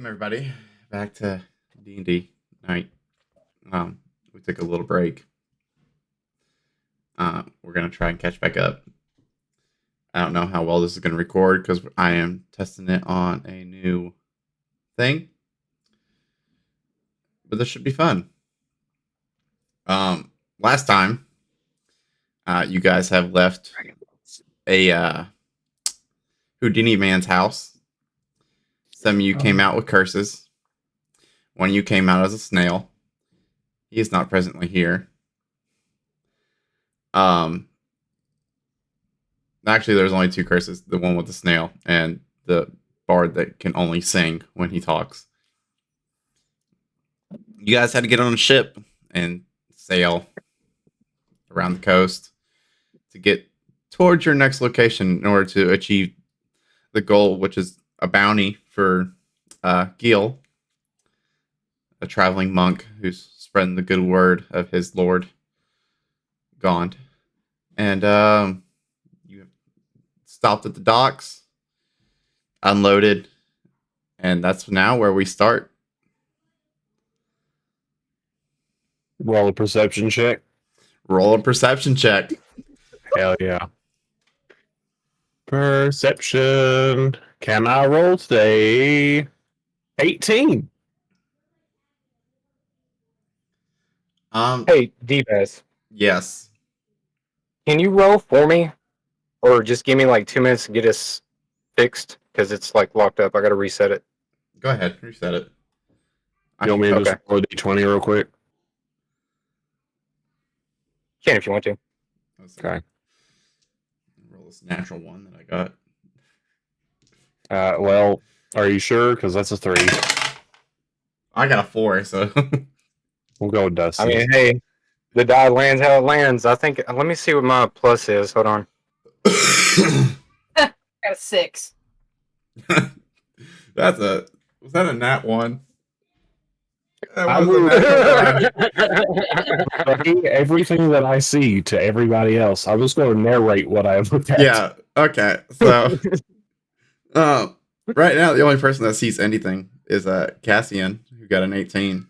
Welcome everybody back to D&D night. We took a little break. We're gonna try and catch back up. I don't know how well this is gonna record because I am testing it on a new thing, but this should be fun. Last time, you guys have left a Houdini man's house. Some of you came out with curses. One of you came out as a snail. He is not presently here. Actually, there's only two curses: the one with the snail and the bard that can only sing when he talks. You guys had to get on a ship and sail around the coast to get towards your next location in order to achieve the goal, which is a bounty for Gil, a traveling monk who's spreading the good word of his lord, Gond. And you stopped at the docks, unloaded, and that's now where we start. Roll a perception check. Roll a perception check. Hell yeah. Perception. Can I roll today? 18. Hey, D-Bass, Yes. can you roll for me? Or just give me like 2 minutes to get us fixed? Because it's like locked up. I gotta reset it. Go ahead, reset it. You want me to just roll a d20 real quick? Can if you want to. Okay. Roll this natural one that I got. Well, are you sure? Because that's a 3. I got a 4, so We'll go with Dusty. I mean, hey, the die lands how it lands. I think. Let me see what my plus is. Hold on. Got a 6. Was that a nat 1? I That was a nat 1. Bring everything that I see to everybody else. I'm just going to narrate what I've looked at. Yeah, okay. So right now the only person that sees anything is Cassian, who got an 18.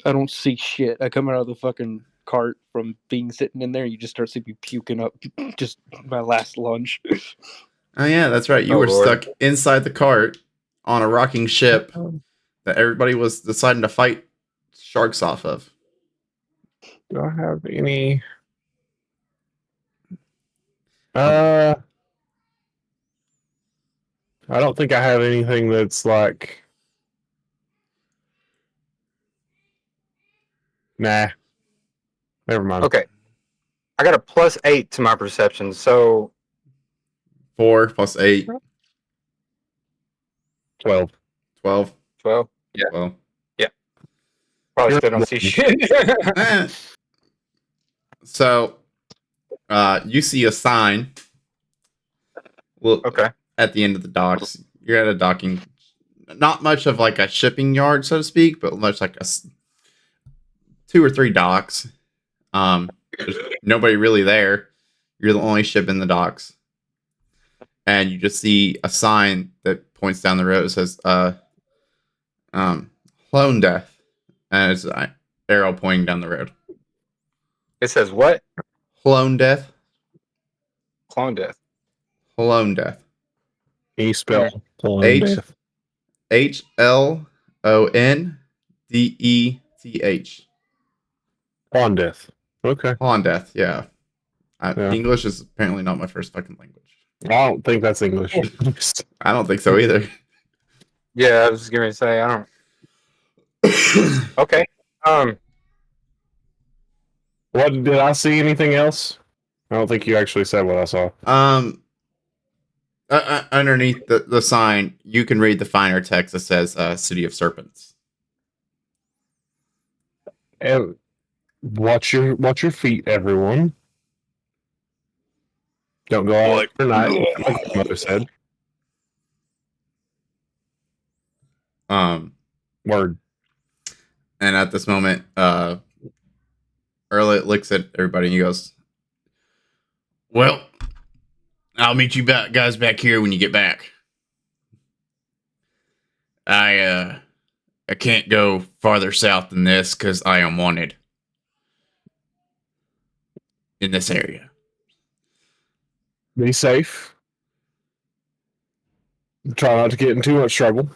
I don't see shit. I come out of the fucking cart from being sitting in there. You just start seeing me puking up just my last lunch. Oh yeah, that's right. You were Lord. stuck inside the cart on a rocking ship that everybody was deciding to fight sharks off of. Do I have any? I don't think I have anything that's like. Nah. Never mind. Okay. I got a plus 8 to my perception. So 4 plus 8, 12. 12. 12. Yeah. Well, Probably still don't see shit. eh. So you see a sign. Well, Okay. at the end of the docks. You're at a docking, not much of like a shipping yard, so to speak, but much like 2 or 3 docks. There's nobody really there. You're the only ship in the docks, and you just see a sign that points down the road. It says "Clone Death," and it's an arrow pointing down the road. It says what? Clone Death. Clone death. Clone Death. Can you spell H HLONDETH. On death. Okay. On death, yeah. Yeah. English is apparently not my first fucking language. I don't think that's English. I don't think so either. Yeah, I was just gonna say I don't. Okay. What did I see? Anything else? I don't think you actually said what I saw. Underneath the sign, you can read the finer text that says "City of Serpents." And watch your feet, everyone. Don't go out tonight, like my mother said. Word. And at this moment, Earl looks at everybody and he goes, "Well, I'll meet you guys back here when you get back." I can't go farther south than this because I am wanted in this area. Be safe. Try not to get in too much trouble.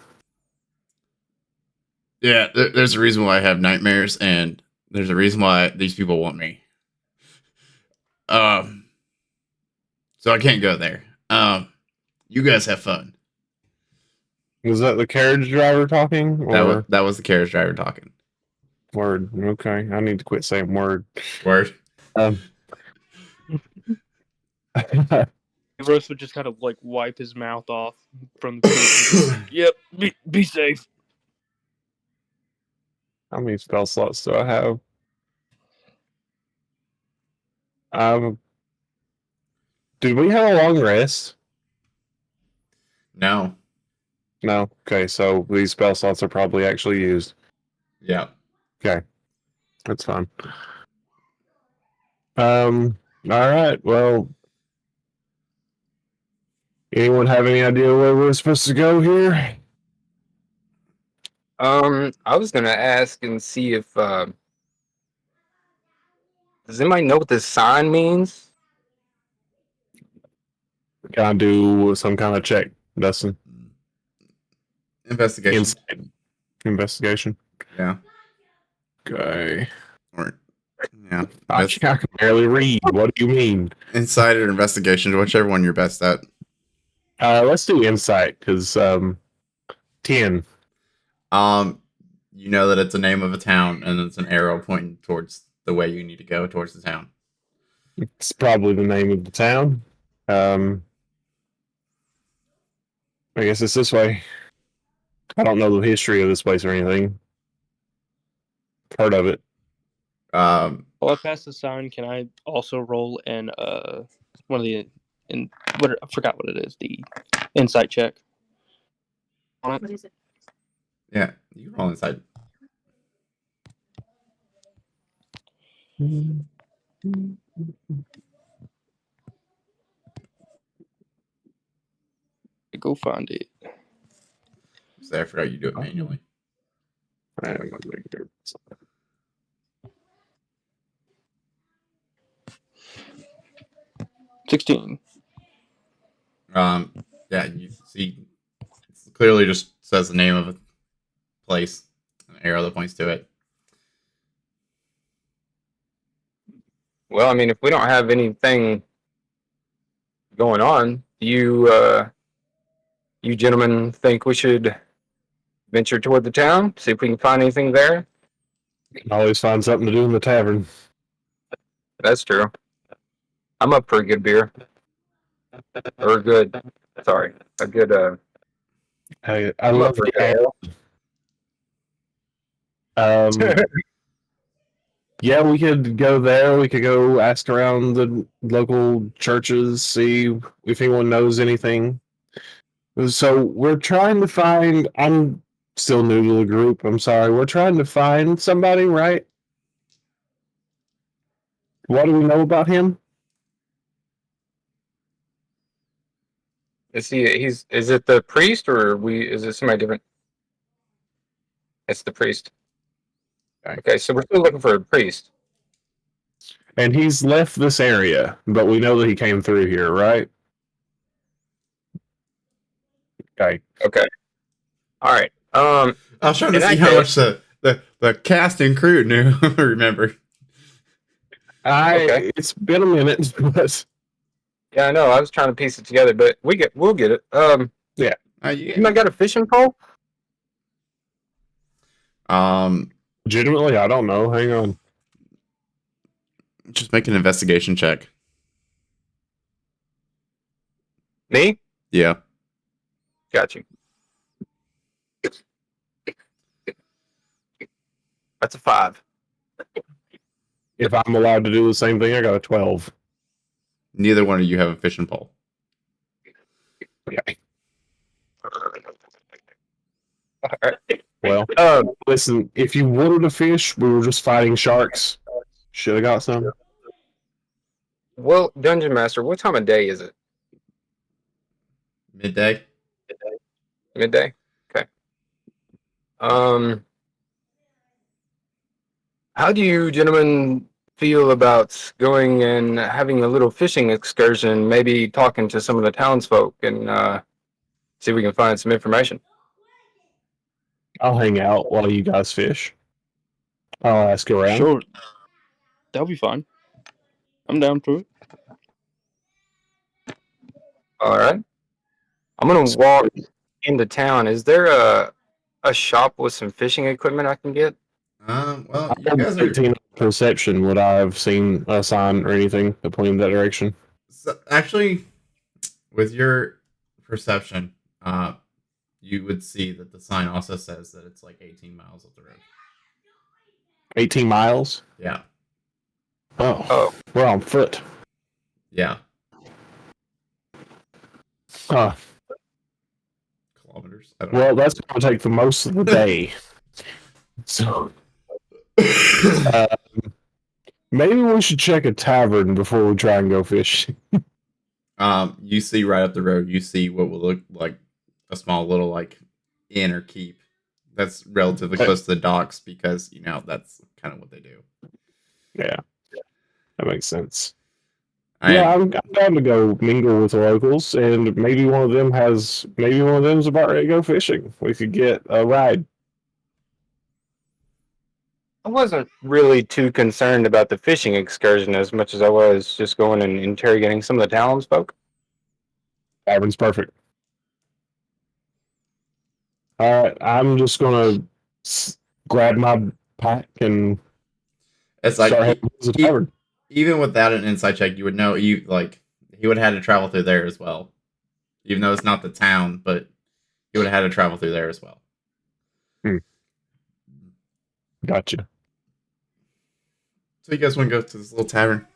Yeah, there's a reason why I have nightmares, and there's a reason why these people want me. So I can't go there. You guys have fun. Was that the carriage driver talking? Or That was the carriage driver talking. word? Okay, I need to quit saying word. Word. Rose would just kind of like wipe his mouth off from the. Yep, be safe. How many spell slots do I have? Did we have a long rest? No. No. Okay, so these spell slots are probably actually used. Yeah. Okay, that's fine. All right. Well, anyone have any idea where we're supposed to go here? I was gonna ask and see if does anybody know what this sign means? Gotta do some kind of check, Dustin. Investigation. Insight. Investigation. Yeah. Okay. Or yeah. I can barely read. What do you mean? Insight or investigation, whichever one you're best at. Let's do insight because 10. You know that it's a name of a town, and it's an arrow pointing towards the way you need to go towards the town. It's probably the name of the town. I guess it's this way. I don't know the history of this place or anything. Heard of it. Um, While I pass the sign, can I also roll in one of the I forgot what it is, the insight check. What is it? yeah, you can roll inside. Go find it. So I forgot you do it manually. I'm gonna make it. 16. Yeah, you see, it clearly just says the name of a place, an arrow that points to it. Well, I mean, if we don't have anything going on, you gentlemen think we should venture toward the town, see if we can find anything there? Can always find something to do in the tavern. That's true. I'm up for a good beer. Or a good Hey, I I'm love up for a the good ale. Yeah, we could go there. We could go ask around the local churches, see if anyone knows anything. So we're trying to find. I'm still new to the group. I'm sorry. We're trying to find somebody, right? What do we know about him? Is it the priest or is it somebody different? It's the priest. Okay, so we're still looking for a priest. And he's left this area, but we know that he came through here, right? Okay. Okay. All right. I was trying to In see that how case- much the cast and crew knew. Remember? Okay. It's been a minute, but Yeah, I know. I was trying to piece it together, but we'll get it. You might got a fishing pole? legitimately, I don't know. Hang on. Just make an investigation check. Me? Yeah. Got you. That's a 5. If I'm allowed to do the same thing, I got a 12. Neither one of you have a fishing pole. Okay. All right. Well, listen, if you wanted to fish, we were just fighting sharks. Should have got some. Well, Dungeon Master, what time of day is it? Midday. Midday? Okay. How do you gentlemen feel about going and having a little fishing excursion? Maybe talking to some of the townsfolk and see if we can find some information. I'll hang out while you guys fish. I'll ask around. Sure. That'll be fine. I'm down for it. All right. I'm gonna walk into town. Is there a shop with some fishing equipment I can get? Well, you I'm guys are 18 perception. Would I have seen a sign or anything that pointed in that direction? actually with your perception. You would see that the sign also says that it's like 18 miles up the road. 18 miles? Yeah, Oh, we're on foot. yeah, Huh. kilometers. I don't Well, that's going to take the most of the day. So know. maybe we should check a tavern before we try and go fishing. You see right up the road. You see what will look like a small little like inn or keep. That's relatively close to the docks because that's kind of what they do. Yeah, that makes sense. I Yeah, I'm down to go mingle with the locals, and maybe one of them's about ready to go fishing. We could get a ride. I wasn't really too concerned about the fishing excursion as much as I was just going and interrogating some of the townsfolk. Tavern's perfect. All right, I'm just gonna grab my pack and it's start like heading towards the tavern. even without an insight check, you would know he would have had to travel through there as well. Even though it's not the town, but he would have had to travel through there as well. Gotcha. So you guys want to go to this little tavern?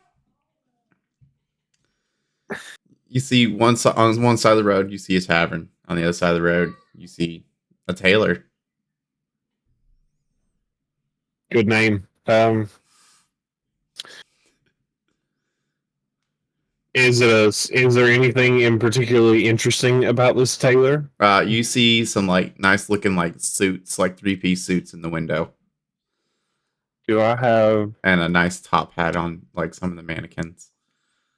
You see on one side of the road, you see a tavern. On the other side of the road, you see a tailor. Good name. Is there anything in particularly interesting about this tailor? You see some like nice looking like suits, like 3-piece suits in the window, Do I have and a nice top hat on like some of the mannequins.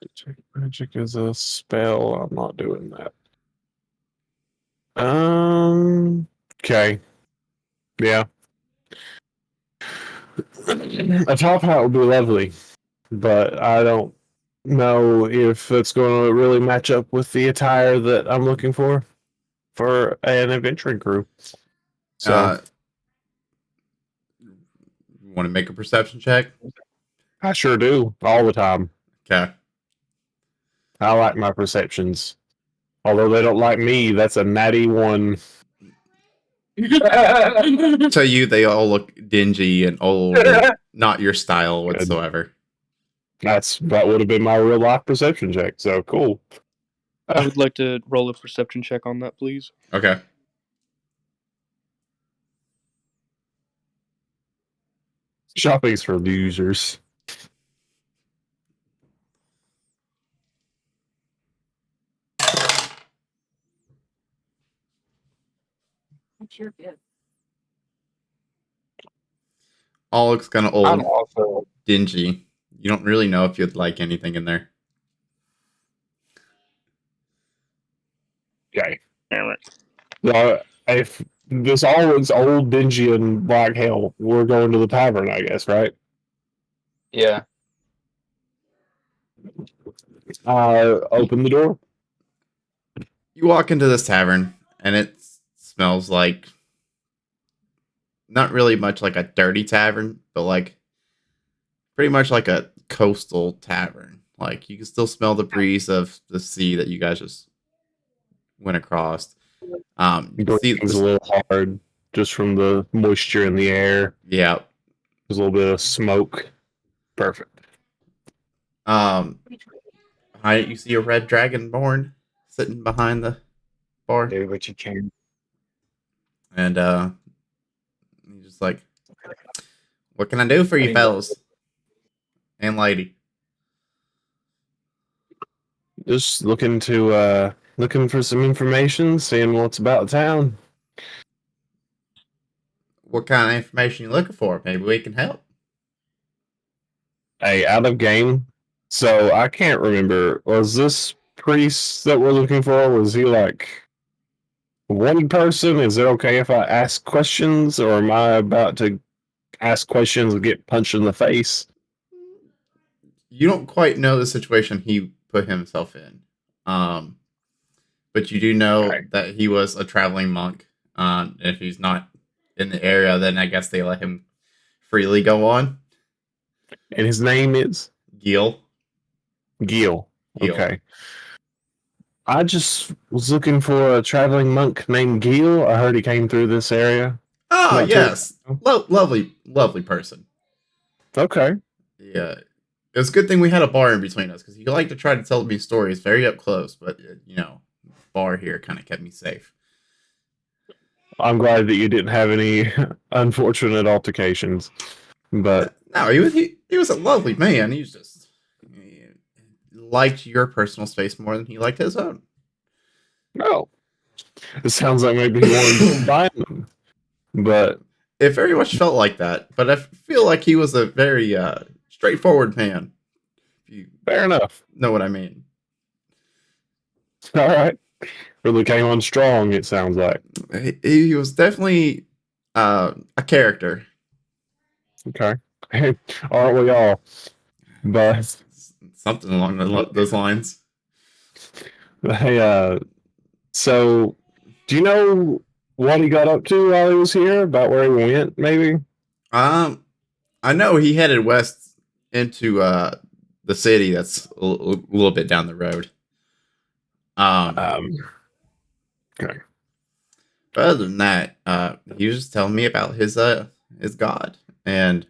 Detect magic is a spell? I'm not doing that. Okay. Yeah. A top hat would be lovely, but I don't know if it's going to really match up with the attire that I'm looking for an adventuring crew. So You want to make a perception check? I sure do all the time. Okay. I like my perceptions. Although they don't like me, that's a natty one. To you, they all look dingy and old, and not your style whatsoever. That would have been my real life perception check. So cool. I would like to roll a perception check on that, please. Okay. Shopping's for losers. You're good. All looks kind of old, I'm also dingy. You don't really know if you'd like anything in there. Okay. Well, if this all looks old, dingy, and black hell, we're going to the tavern, I guess, right? yeah. Open the door. You walk into this tavern, and it smells like not really much like a dirty tavern, but like pretty much like a coastal tavern. Like you can still smell the breeze of the sea that you guys just went across. You can see It's a little hard just from the moisture in the air. yeah. There's a little bit of smoke. Perfect. Behind it, you see a red dragonborn sitting behind the bar, Do what you can. and he's just like, "What can I do for you, fellas and lady?" Just looking for some information, seeing what's about town. what kind of information you looking for? Maybe we can help. Hey, out of game. So I can't remember. Was this priest that we're looking for? Was he like one person? Is it okay if I ask questions, or am I about to ask questions and get punched in the face? You don't quite know the situation he put himself in. But you do know Okay. that he was a traveling monk. If he's not in the area, then I guess they let him freely go on. And his name is Gil. Gil. Gil. Okay. I just was looking for a traveling monk named Gil. I heard he came through this area. Oh, Not too- yes. Lovely person. Okay. Yeah. It was a good thing we had a bar in between us because he liked to try to tell me stories very up close, but, bar here kind of kept me safe. I'm glad that you didn't have any unfortunate altercations. But No, he was a lovely man. He liked your personal space more than he liked his own. no. It sounds like maybe he wanted to combine them. But It very much felt like that, but I feel like he was a very straightforward man. If you fair enough. know what I mean. All right. Really came on strong, it sounds like. He was definitely a character. Okay. Aren't we all? But Something along those lines. hey, so do you know what he got up to while he was here? About where he went, maybe? I know he headed west into the city that's a little bit down the road. Okay. But other than that, he was just telling me about his god, and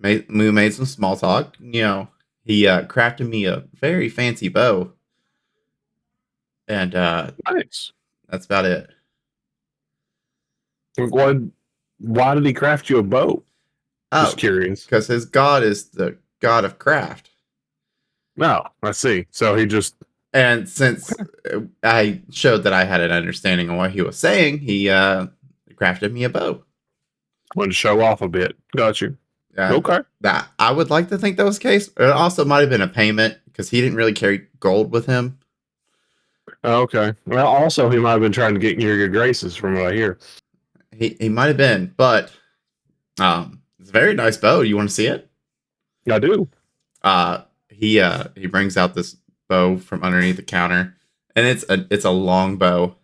we made some small talk. He crafted me a very fancy bow, and Nice. that's about it. Why did he craft you a bow? Oh, Just curious. because his god is the god of craft, No, I see. So he just and since I showed that I had an understanding of what he was saying, he crafted me a bow. wanted to show off a bit. Got you. Okay. That I would like to think that was the case. It also might have been a payment because he didn't really carry gold with him. Okay. Well, also he might have been trying to get in your good graces from what I hear. He might have been, but it's a very nice bow. You want to see it? I do. He brings out this bow from underneath the counter, and it's a long bow,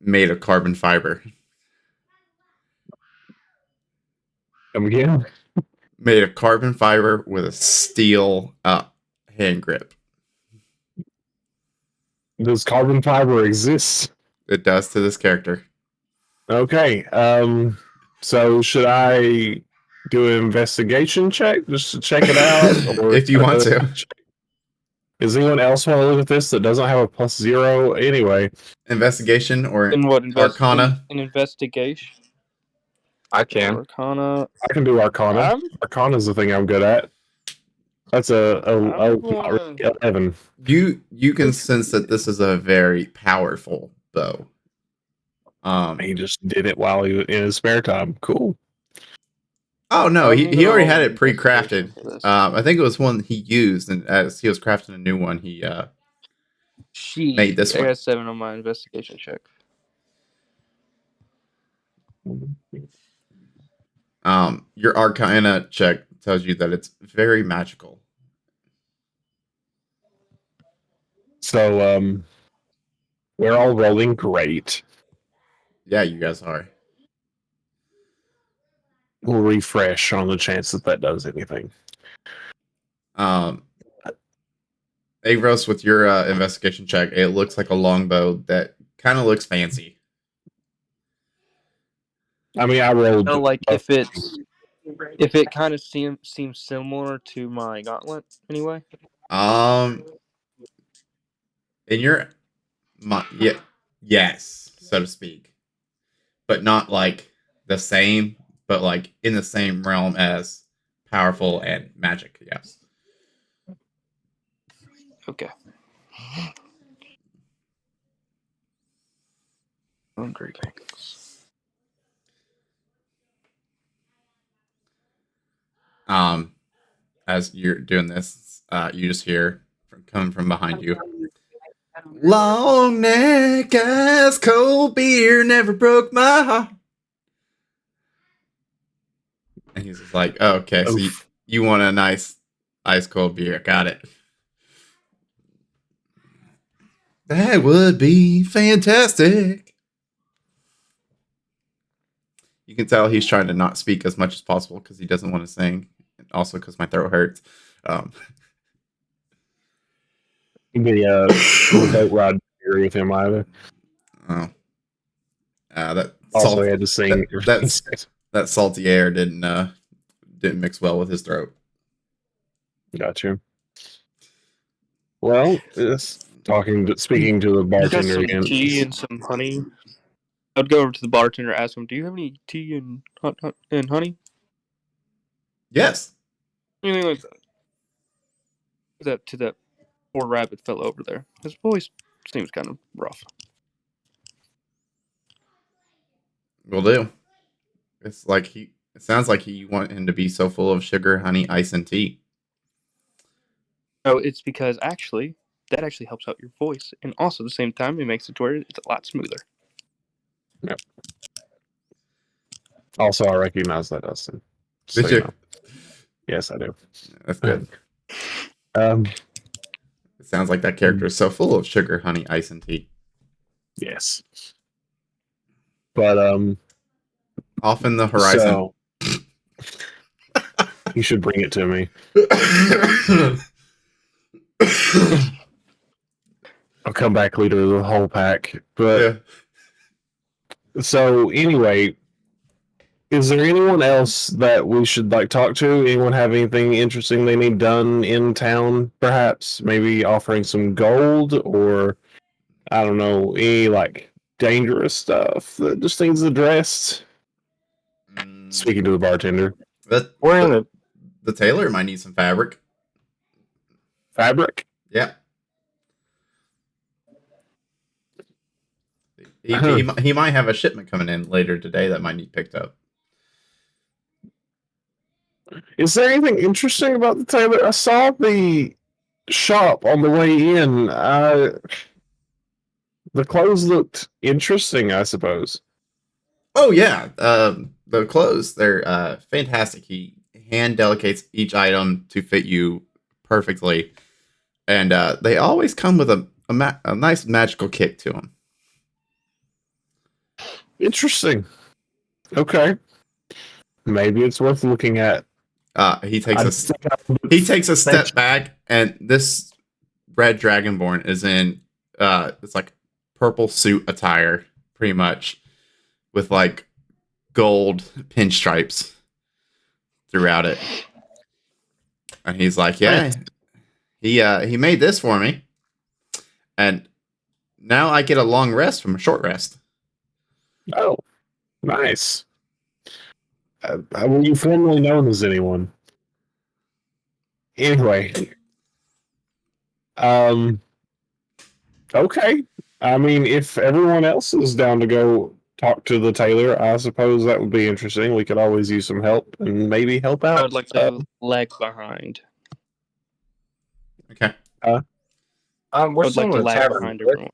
made of carbon fiber. Come again. Made of carbon fiber with a steel hand grip. Does carbon fiber exist? It does to this character. Okay. So should I do an investigation check just to check it out? If you want to. Does anyone else want to look at this that doesn't have a +0? Anyway, Investigation or In what Arcana? An investigation. I can. Arcana. I can do Arcana. I'm, Arcana's the thing I'm good at. That's a I'm not really 11. You can sense that this is a very powerful bow. He just did it while he was in his spare time. Cool. Oh no, I'm he already gonna had roll it pre-crafted. investigation for this. I think it was one he used, and as he was crafting a new one, he made this I one. got 7 on my investigation check. Your Arcana check tells you that it's very magical. So we're all rolling great. Yeah, you guys are. We'll refresh on the chance that does anything. Avros, with your investigation check, it looks like a longbow that kind of looks fancy. I mean, I rolled. So, like, if it kind of seems similar to my gauntlet, anyway. In your, yes, so to speak, but not like the same, but like in the same realm as powerful and magic. Yes. Okay. Greetings. As you're doing this, you just hear coming from behind you. I don't know. Long neck, ice cold beer never broke my heart. And he's just like, oh, okay, so Oof. you want a nice ice cold beer. Got it. That would be fantastic. You can tell he's trying to not speak as much as possible because he doesn't want to sing. And also because my throat hurts. The boat ride here with him either. Oh. That Also, salt, he had to sing. that salty air didn't mix well with his throat. Got you. Well, speaking to the You got bartender some again. tea and some honey. I'd go over to the bartender, ask him, "Do you have any tea and honey? Yes. Anything like that?" To that poor rabbit fellow over there. His voice seems kind of rough. Will do. It sounds like you want him to be so full of sugar, honey, ice, and tea. No, it's because that actually helps out your voice, and also at the same time, it makes it to where it's a lot smoother. Also, I recognize that, Dustin. Did So, you? know. Yes, I do. That's good. It sounds like that character is so full of sugar, honey, ice, and tea. Yes. But Off in the horizon. so you should bring it to me. I'll come back leader of the whole pack. But Yeah. so anyway, is there anyone else that we should talk to? Anyone have anything interesting they need done in town? Perhaps maybe offering some gold, or I don't know, any dangerous stuff that just needs addressed. Speaking to the bartender, We're in the tailor might need some fabric. fabric. Yeah. He, Huh. he might have a shipment coming in later today that might need picked up. Is there anything interesting about the tailor? I saw the shop on the way in. The clothes looked interesting, I suppose. Oh yeah, the clothes, they're fantastic. He hand delicates each item to fit you perfectly, and they always come with a nice magical kick to them. Interesting. Okay. Maybe it's worth looking at. He takes a step back, and this red dragonborn is in it's like purple suit attire, pretty much, with like gold pinstripes throughout it. And he's like, "Yeah, he made this for me, and now I get a long rest from a short rest." Oh, nice. Were you formerly known as anyone? Anyway, okay. I mean, if everyone else is down to go talk to the tailor, I suppose that would be interesting. We could always use some help and maybe help out. I would like to lag behind. Okay. we're I would still like in to the lag tavern. behind correct? everyone.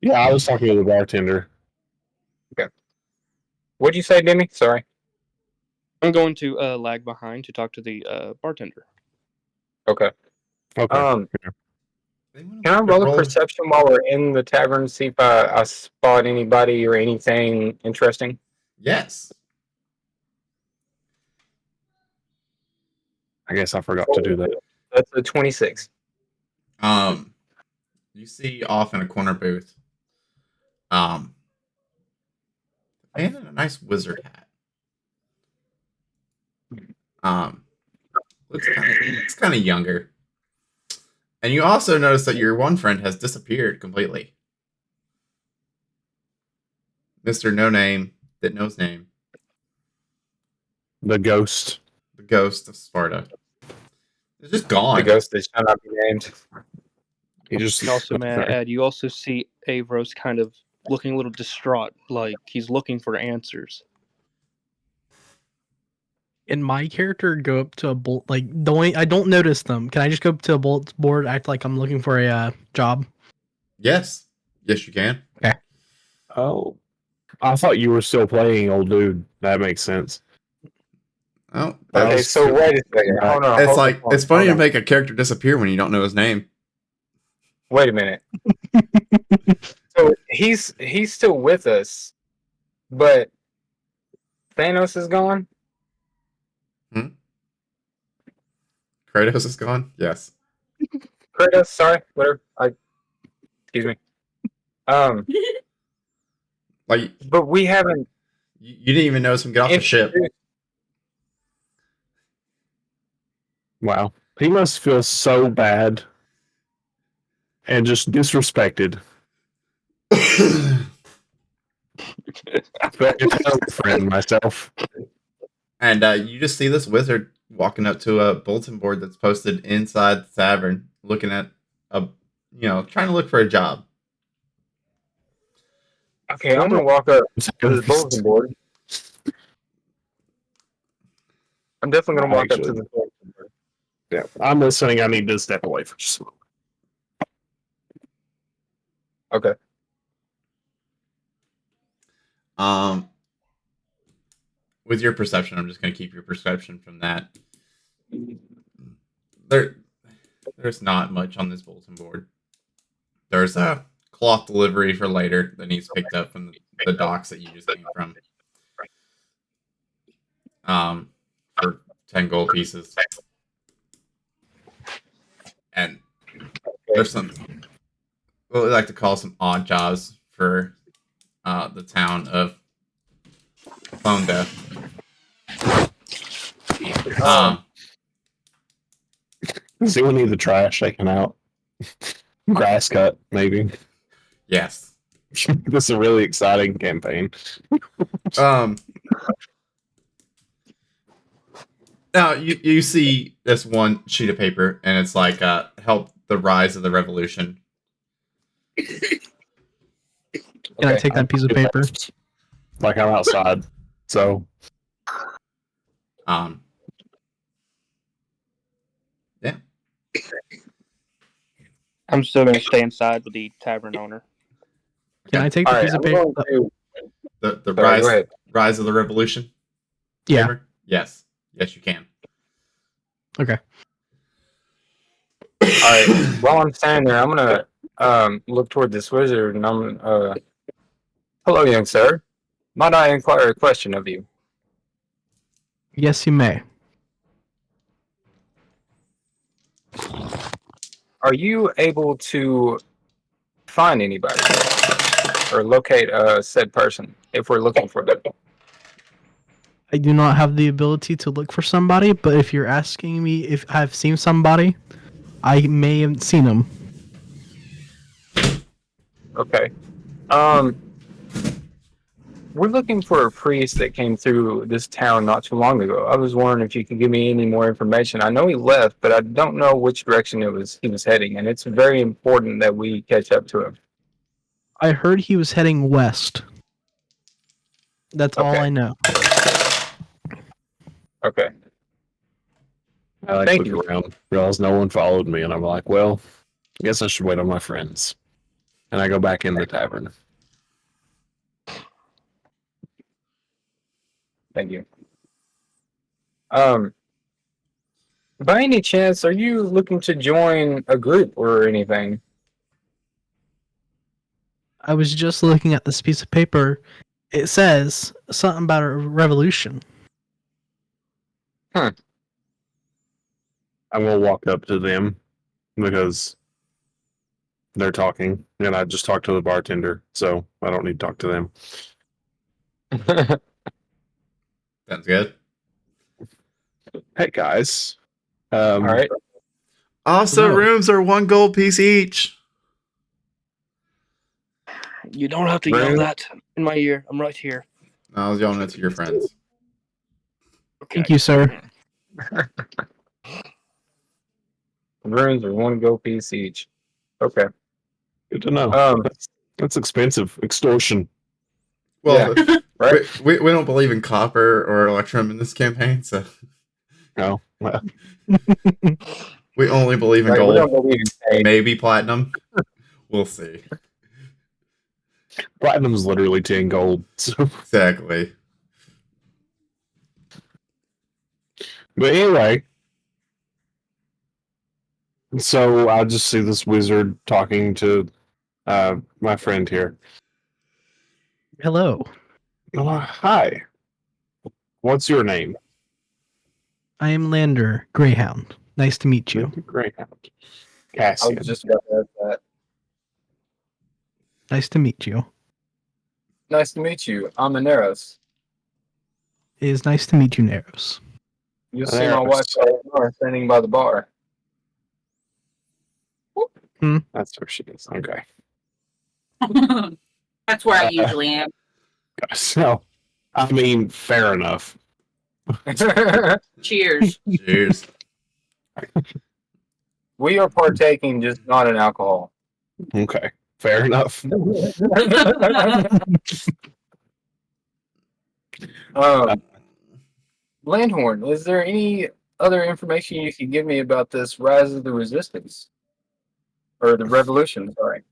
Yeah, I was talking to the bartender. What'd you say, Demi? Sorry. I'm going to lag behind to talk to the bartender. Okay. Okay. Can I roll a perception while we're in the tavern, see if I spot anybody or anything interesting? Yes. I guess I forgot to do that. That's a 26. You see off in a corner booth, and a nice wizard hat. Looks kind of younger. And you also notice that your one friend has disappeared completely. Mr. No Name that knows name. The ghost. The ghost of Sparta. It's just gone. The ghost that shall not be named. He just And also, may I add, you also see Avros kind of looking a little distraught, like he's looking for answers. Can my character go up to a bullet? Like the only I don't notice them. Can I just go up to a bullet board, act like I'm looking for a job? Yes. Yes, you can. Oh, I thought you were still playing, old dude. That makes sense. Oh, Okay, that's, Okay, so wait a second. Hold on. it's hold like on, it's funny to hold on. make a character disappear when you don't know his name. Wait a minute. So he's still with us, but Thanos is gone. Kratos is gone. Yes. Kratos, sorry, whatever. Excuse me. Like But we haven't. you didn't even notice him get off the ship. Wow. He must feel so bad and just disrespected. I feel like a terrible friend myself. And you just see this wizard walking up to a bulletin board that's posted inside the tavern, looking at trying to look for a job. Okay, I'm gonna walk up to the bulletin board. I'm definitely gonna walk up to Actually. the bulletin board. Yeah, I'm listening. I need to step away for just a moment. Okay. With your perception, I'm just going to keep your perception from that. There's not much on this bulletin board. There's a cloth delivery for later that needs picked up from the docks that you just came from. For 10 gold pieces. And there's some, what we like to call some odd jobs for the town of Fonda. Does anyone need the trash taken out? Grass cut, maybe. Yes. This is a really exciting campaign. Now you see this one sheet of paper, and it's like help the rise of the revolution. Can I take that piece of paper? Like I'm outside, so Yeah. I'm still gonna stay inside with the tavern owner. Can I take the All right, piece of I'm paper? going to. The Sorry, go ahead. rise of the revolution. Yeah. Paper? Yes, you can. Okay. All right. While I'm standing there, I'm gonna look toward this wizard, and I'm hello, young sir. Might I inquire a question of you? Yes, you may. Are you able to find anybody or locate a said person if we're looking for them? I do not have the ability to look for somebody, but if you're asking me if I've seen somebody, I may have seen them. Okay. We're looking for a priest that came through this town not too long ago. I was wondering if you could give me any more information. I know he left, but I don't know which direction he was heading, and it's very important that we catch up to him. I heard he was heading west. That's all Okay. I know. Okay. I like Thank look you. around, realize no one followed me, and I'm like, well, I guess I should wait on my friends. And I go back in the tavern. Thank you. By any chance, are you looking to join a group or anything? I was just looking at this piece of paper. It says something about a revolution. I'm gonna walk up to them because they're talking, and I just talked to the bartender, so I don't need to talk to them. Sounds good. Hey guys, All right. Also, No. rooms are 1 gold piece each. You don't have to Rude. yell that in my ear. I'm right here. I was yelling it to your friends. Thank you, sir. Runes are 1 gold piece each. Okay. Good to know. That's expensive. Extortion. Well, Right? we don't believe in copper or electrum in this campaign, so No. Well, we only believe in Right. We don't gold, believe in fate. maybe platinum. We'll see. platinum's literally 10 gold. So, Exactly. but anyway. So I just see this wizard talking to my friend here. Hello. Oh, hi. What's your name? I am Lander Greyhound. Nice to meet you. Greyhound. I Cassian. was just about to ask that. Nice to meet you. Nice to meet you. I'm Aneros. It is nice to meet you, Neros. You'll see my wife standing by the bar. That's where she is. Okay. That's where I usually am. So, I mean, fair enough. Cheers. Cheers. We are partaking, just not in alcohol. Okay. Fair enough. Landhorn, is there any other information you can give me about this rise of the resistance? Or the revolution, sorry.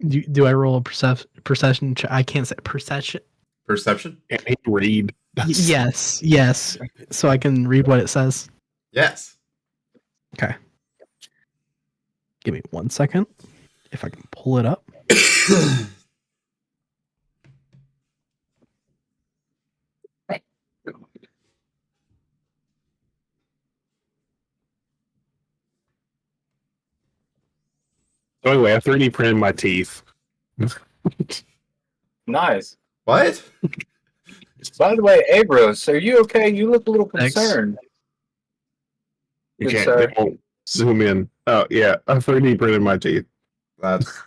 Do I roll a perception? I can't say perception. Perception? Can he read? Yes, yes. So I can read what it says. Yes. Give me 1 second, if I can pull it up. So anyway, I 3D printed my teeth. Nice. What? By the way, Abros, are you okay? You look a little Thanks. concerned. You Good can't sir. they won't zoom in. Oh yeah, I 3D printed my teeth. That's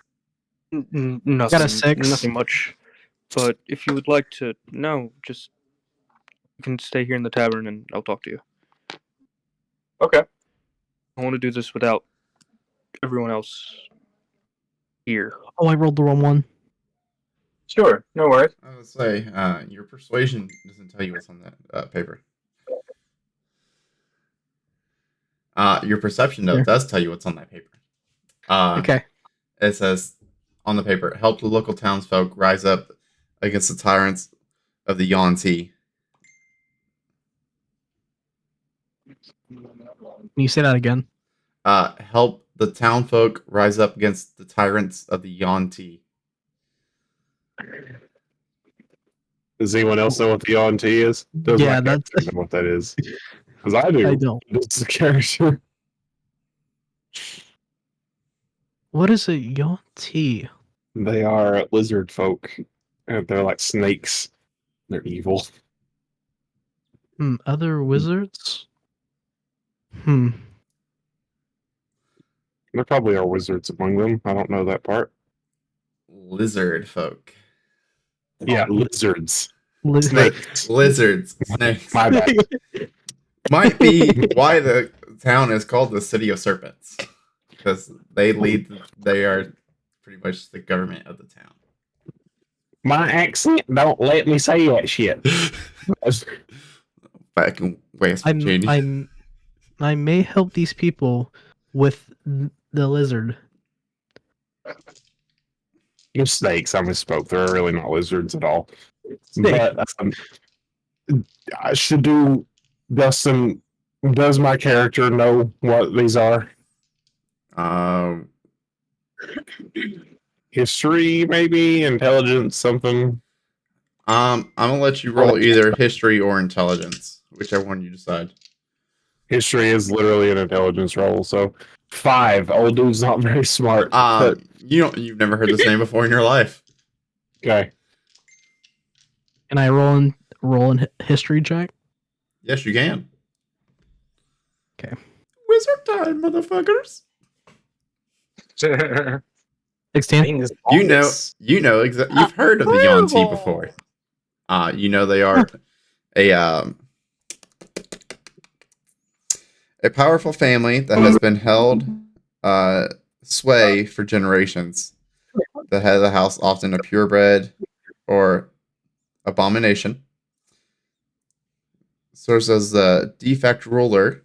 Nothing. Got a 6. Nothing much. But if you would like to know, just you can stay here in the tavern and I'll talk to you. Okay. I want to do this without everyone else here. Oh, I rolled the wrong one. Sure. No worries. I would say your persuasion doesn't tell you what's on that paper. Your perception though Sure. does tell you what's on that paper. Okay. It says on the paper, help the local townsfolk rise up against the tyrants of the Yuan-Ti. Can you say that again? Help the townfolk rise up against the tyrants of the Yuan-Ti. Does anyone else know what the ONT is? Does Yeah, my that's- character know what that is? Because I do. I don't. It's the character. What is a Yonti? They are lizard folk. And they're like snakes. They're evil. Other wizards? There probably are wizards among them. I don't know that part. Lizard folk. Yeah, lizards. Snakes. Lizards. Snakes. My bad. Might be why the town is called the City of Serpents. Because they are pretty much the government of the town. My accent don't let me say that shit. Back in West Virginia. I may help these people with the lizard. You're snakes. I misspoke. They're really not lizards at all. Snake. But I should do. Dustin, does my character know what these are? History, maybe intelligence, something. I'm gonna let you roll either history or intelligence, whichever one you decide. History is literally an intelligence roll. So 5. Old dude's not very smart. but- You've never heard this name before in your life. okay. Can I roll in history check? Yes, you can. Okay. Wizard time, motherfuckers. 16. You've heard of the Yuan-Ti before. They are a powerful family that has been held sway for generations. The head of the house, often a purebred or abomination, serves as the de facto ruler,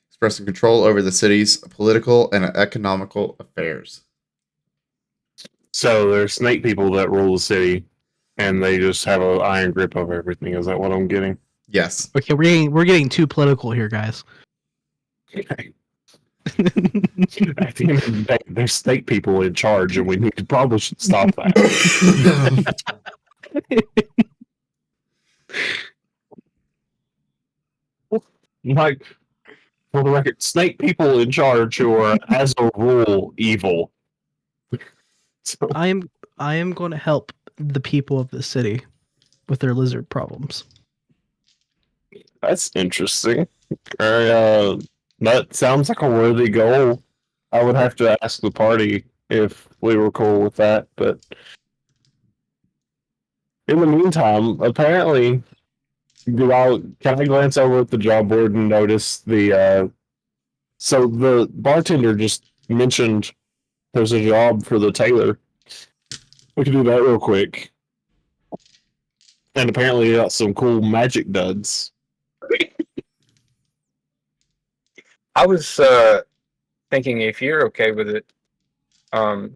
expressing control over the city's political and economical affairs. So there's snake people that rule the city, and they just have an iron grip over everything. Is that what I'm getting? Yes. Okay, we're getting too political here, guys. At the end of the day, there's snake people in charge, and probably should stop that. Like, for the record, snake people in charge who are, as a rule, evil. So, I am going to help the people of the city with their lizard problems. that's interesting. That sounds like a worthy goal. I would have to ask the party if we were cool with that, but in the meantime, apparently, can I glance over at the job board and notice the so the bartender just mentioned there's a job for the tailor. We can do that real quick. And apparently he got some cool magic duds. I was thinking if you're okay with it, I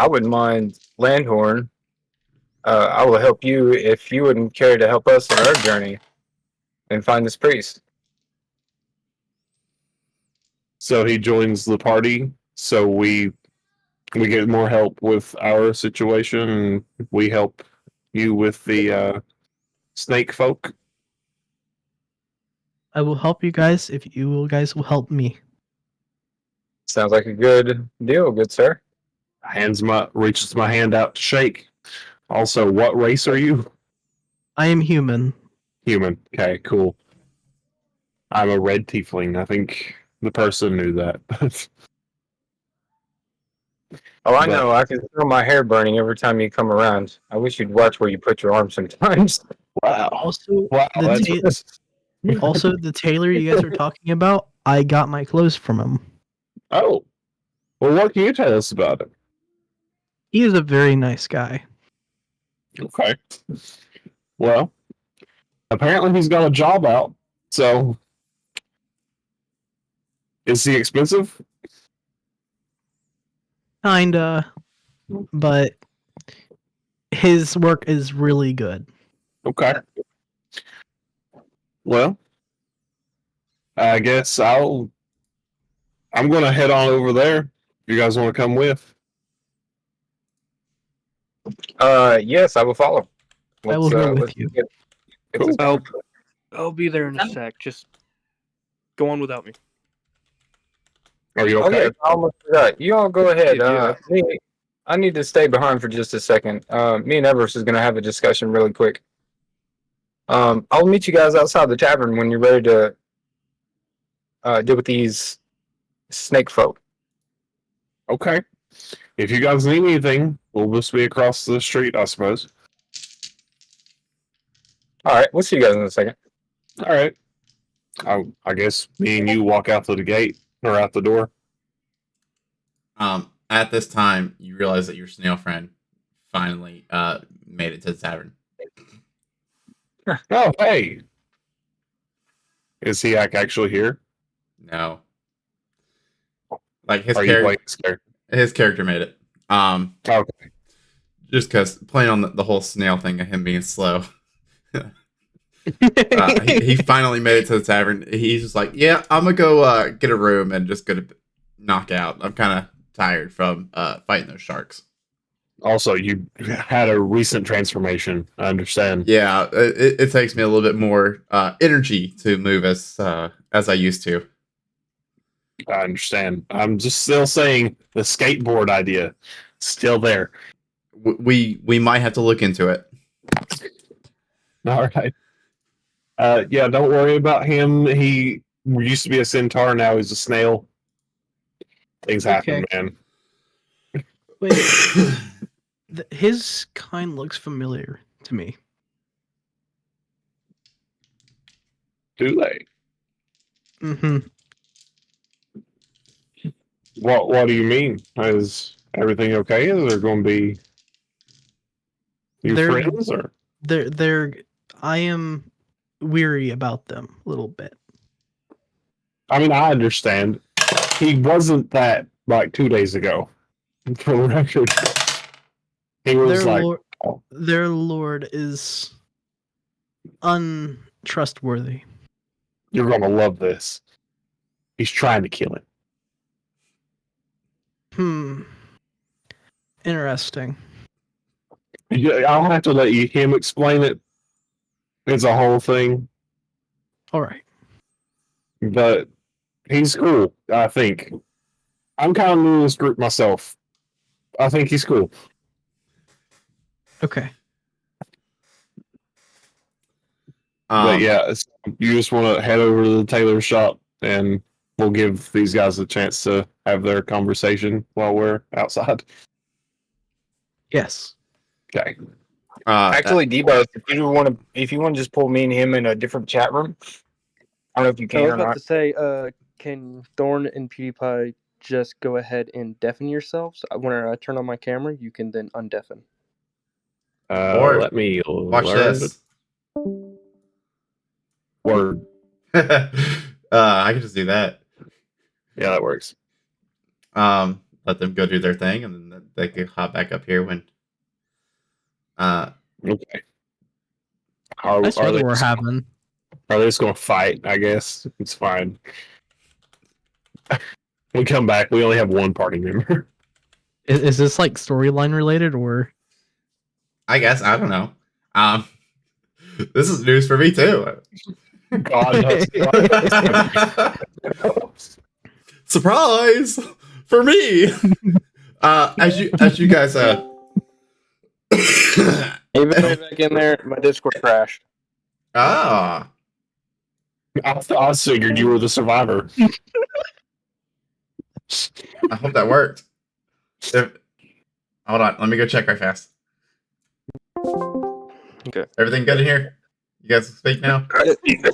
wouldn't mind Landhorn. I will help you if you wouldn't care to help us on our journey and find this priest. So he joins the party, so we get more help with our situation, and we help you with the snake folk. I will help you guys if you guys will help me. Sounds like a good deal, good sir. Reaches my hand out to shake. Also, what race are you? I am human. Human. Okay, cool. I'm a red tiefling. I think the person knew that. Oh, I But- know. I can feel my hair burning every time you come around. I wish you'd watch where you put your arm sometimes. Wow. Also, Wow, the that's also the tailor you guys are talking about, I got my clothes from him. Oh. Well, what can you tell us about it? He is a very nice guy. Okay. Well, apparently he's got a job out. So, is he expensive? Kinda, but his work is really good. Okay. Well, I guess I'm gonna head on over there. If you guys want to come with. Yes, I will follow. I will go with let's you. get Cool. this done. I'll be there in a sec. Just go on without me. Are you Oh okay? yeah, I almost forgot. You all go ahead. Yeah. I need to stay behind for just a second. Me and Everest is going to have a discussion really quick. I'll meet you guys outside the tavern when you're ready to deal with these snake folk. Okay. If you guys need anything, we'll just be across the street, I suppose. All right, we'll see you guys in a second. All right. I guess me and you walk out to the gate or out the door. At this time, you realize that your snail friend finally made it to the tavern. Oh, hey. Is he actually here? No, like Are you playing scared? his character made it. Okay. Just because playing on the whole snail thing of him being slow. He finally made it to the tavern. He's just like, yeah, I'm gonna go get a room and just gonna knock out. I'm kind of tired from fighting those sharks. Also, you had a recent transformation. I understand. Yeah, it takes me a little bit more energy to move as I used to. I understand. I'm just still saying the skateboard idea still there. We might have to look into it. All right. Yeah, don't worry about him. He used to be a centaur, now he's a snail. Things happen, man. Wait, his kind looks familiar to me. Do they? Mm-hmm. What do you mean? Is everything okay? Is there going to be your They're friends or? they're I am weary about them a little bit. I mean, I understand. He wasn't that like 2 days ago. For the record, he was Their like, lord, oh, their lord is untrustworthy. "You're going to love this." He's trying to kill him. Interesting. Yeah, I'll have to let him explain it. It's a whole thing, All right. but he's cool. I think. I'm kind of new to this group myself. I think he's cool. Okay. But yeah, you just want to head over to the tailor shop and we'll give these guys a chance to have their conversation while we're outside. Yes. Okay. Actually, Debo, if you want to just pull me and him in a different chat room, I don't know if you I can was or about not. to say, can Thorn and PewDiePie just go ahead and deafen yourselves? When I turn on my camera, you can then undeafen. Or- Let me watch learn this. the word. I can just do that. Yeah, that works. Let them go do their thing, and then they can hop back up here when. Okay. Nice Are weather they we're just, having. are they just going to fight? I guess it's fine. We come back. We only have one party member. Is this like storyline related or? I guess I don't know. This is news for me too. God knows. Surprise for me. As you guys Even back in there, my Discord crashed. ah I figured you were the survivor. I hope that worked. Hold on, let me go check right fast. Okay. Everything good in here? You guys speak now?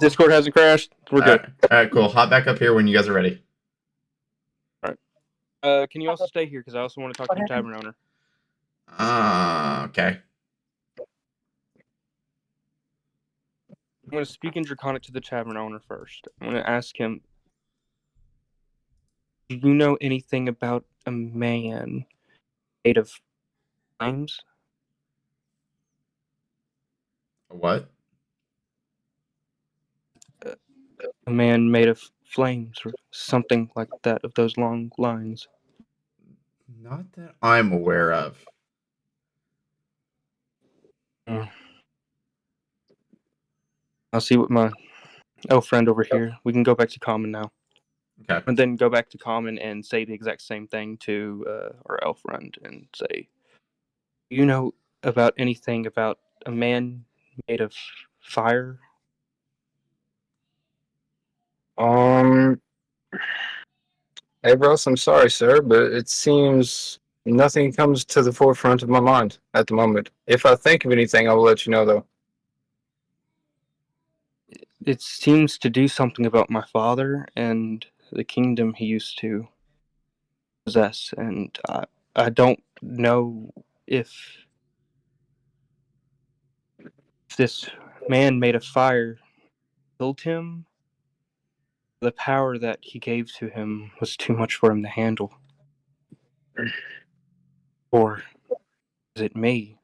Discord hasn't crashed. We're good. All right, cool. Hop back up here when you guys are ready. Can you also stay here because I also want to talk to the tavern owner. Okay. I'm going to speak in Draconic to the tavern owner first. I'm going to ask him, do you know anything about a man made of flames? What? A man made of flames or something like that, of those long lines. Not that I'm aware of. I'll see what my elf friend over here. We can go back to common now. Okay. And then go back to common and say the exact same thing to our elf friend and say, you know about anything about a man made of fire? Hey, Ross, I'm sorry, sir, but it seems nothing comes to the forefront of my mind at the moment. If I think of anything, I will let you know, though. It seems to do something about my father and the kingdom he used to possess, and I don't know if this man made of fire killed him. The power that he gave to him was too much for him to handle. Or is it me?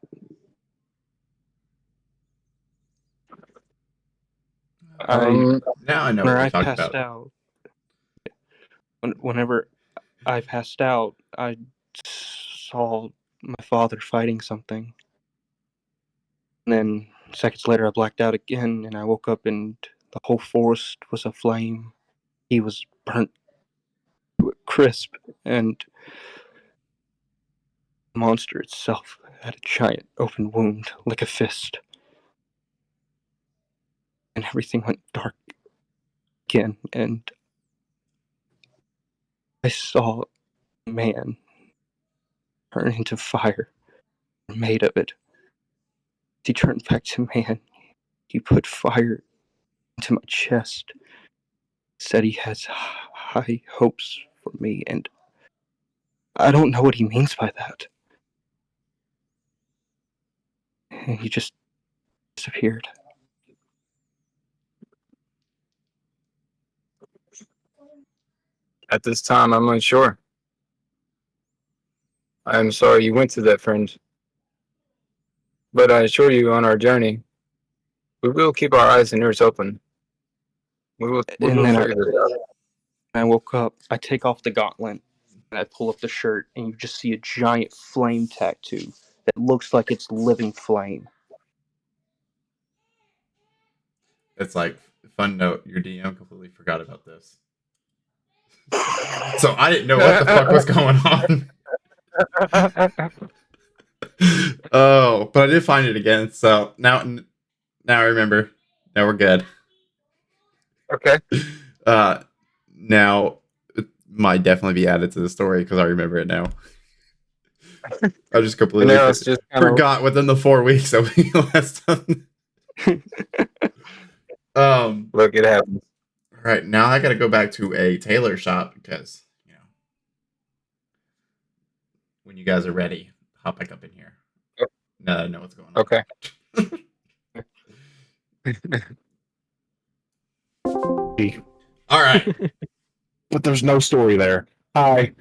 Now I know what Whenever you're I talking passed about. out, whenever I passed out, I saw my father fighting something. And then seconds later, I blacked out again, and I woke up, and the whole forest was aflame. He was burnt to a crisp, and the monster itself had a giant open wound, like a fist. And everything went dark again, and I saw a man turn into fire, made of it. He turned back to man. He put fire into my chest, said he has high hopes for me, and I don't know what he means by that. And he just disappeared. At this time, I'm unsure. I am sorry you went through that, friend. But I assure you, on our journey, we will keep our eyes and ears open. We will And then figure this out. I woke up, I take off the gauntlet, and I pull up the shirt, and you just see a giant flame tattoo that looks like it's living flame. It's like, fun note, your DM completely forgot about this. So I didn't know what the fuck was going on. Oh, but I did find it again. So now I remember. Now we're good. Okay. Now it might definitely be added to the story because I remember it now. I just completely Now it's just kind of forgot within the 4 weeks that we last done. look, it happens. Right now I got to go back to a tailor shop because when you guys are ready, hop back up in here. Yep. Now that I know what's going on. Okay. All right. But there's no story there. Hi. Hi,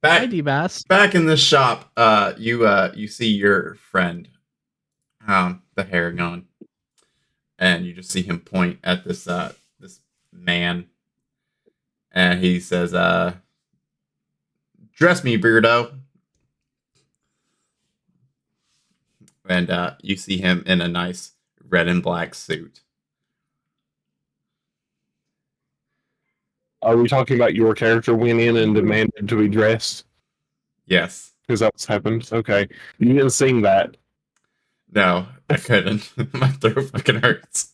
Back D-Bass. back in this shop, you see your friend, the Haragon, and you just see him point at this this man, and he says, "Dress me, Beardo." And you see him in a nice red and black suit. Are we talking about your character went in and demanded to be dressed? Yes. Because that's happened. Okay. You didn't sing that. No, I couldn't. My throat fucking hurts.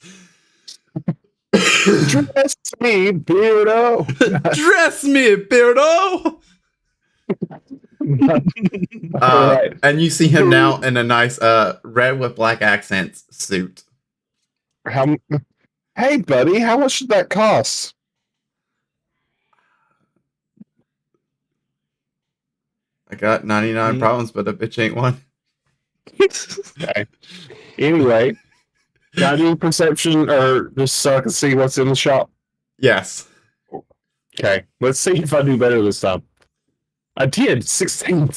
Dress me, Beardo. Dress me, Beardo. All right. And you see him now in a nice red with black accents suit. Hey, buddy, how much did that cost? I got 99 Me? problems, but a bitch ain't one. Okay. Anyway, got any perception or just so I can see what's in the shop? Yes. Okay. Let's see if I do better this time. I did 16.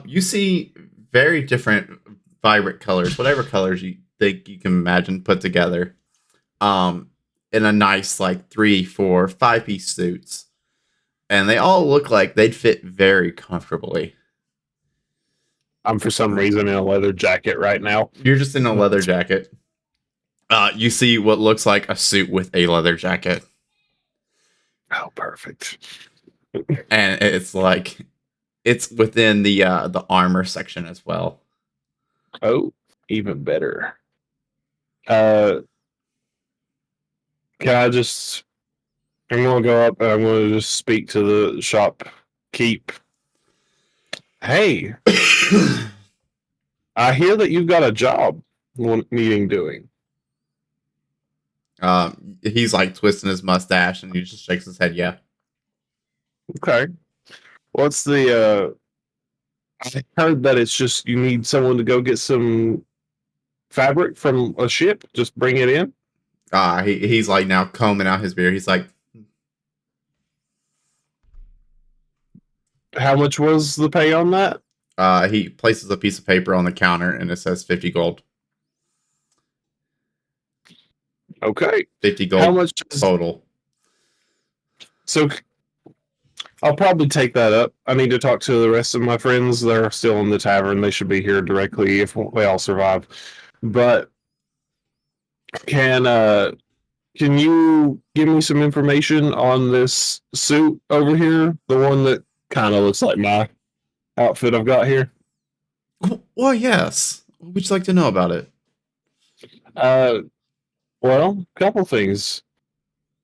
You see very different vibrant colors, whatever colors you think you can imagine put together. In a nice like 3, 4, 5-piece suits. And they all look like they'd fit very comfortably. I'm for some reason in a leather jacket right now. You're just in a leather jacket. You see what looks like a suit with a leather jacket. Oh, perfect. And it's like it's within the armor section as well. Oh, even better. Can I just? I'm gonna go up and I'm gonna just speak to the shop keep. Hey, I hear that you've got a job needing doing. He's like twisting his mustache and he just shakes his head. Yeah. Okay. What's the? I heard that it's just you need someone to go get some fabric from a ship. Just bring it in. He's like now combing out his beard. He's like, How much was the pay on that? he places a piece of paper on the counter and it says 50 gold. Okay. 50 How gold much is total. So I'll probably take that up. I need to talk to the rest of my friends. They're still in the tavern. They should be here directly if they all survive. But can you give me some information on this suit over here? The one that kind of looks like my outfit I've got here. Well, yes. What would you like to know about it? Well, a couple things.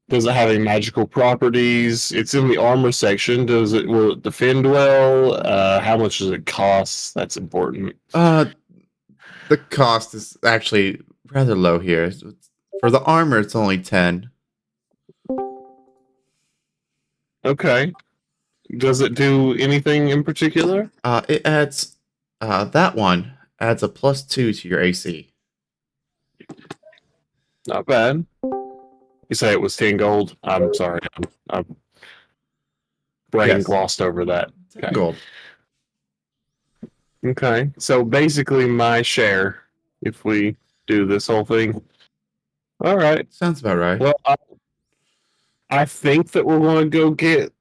Does it have any magical properties? It's in the armor section. Will it defend well? How much does it cost? That's important. The cost is actually rather low here. For the armor, it's only 10. Okay. Does it do anything in particular? It adds that one adds a +2 to your AC. Not bad. You say it was 10 gold. I'm sorry. I'm brain Yes. glossed over that. 10 gold. Okay. So basically my share if we do this whole thing. All right. Sounds about right. Well, I think that we're going to go get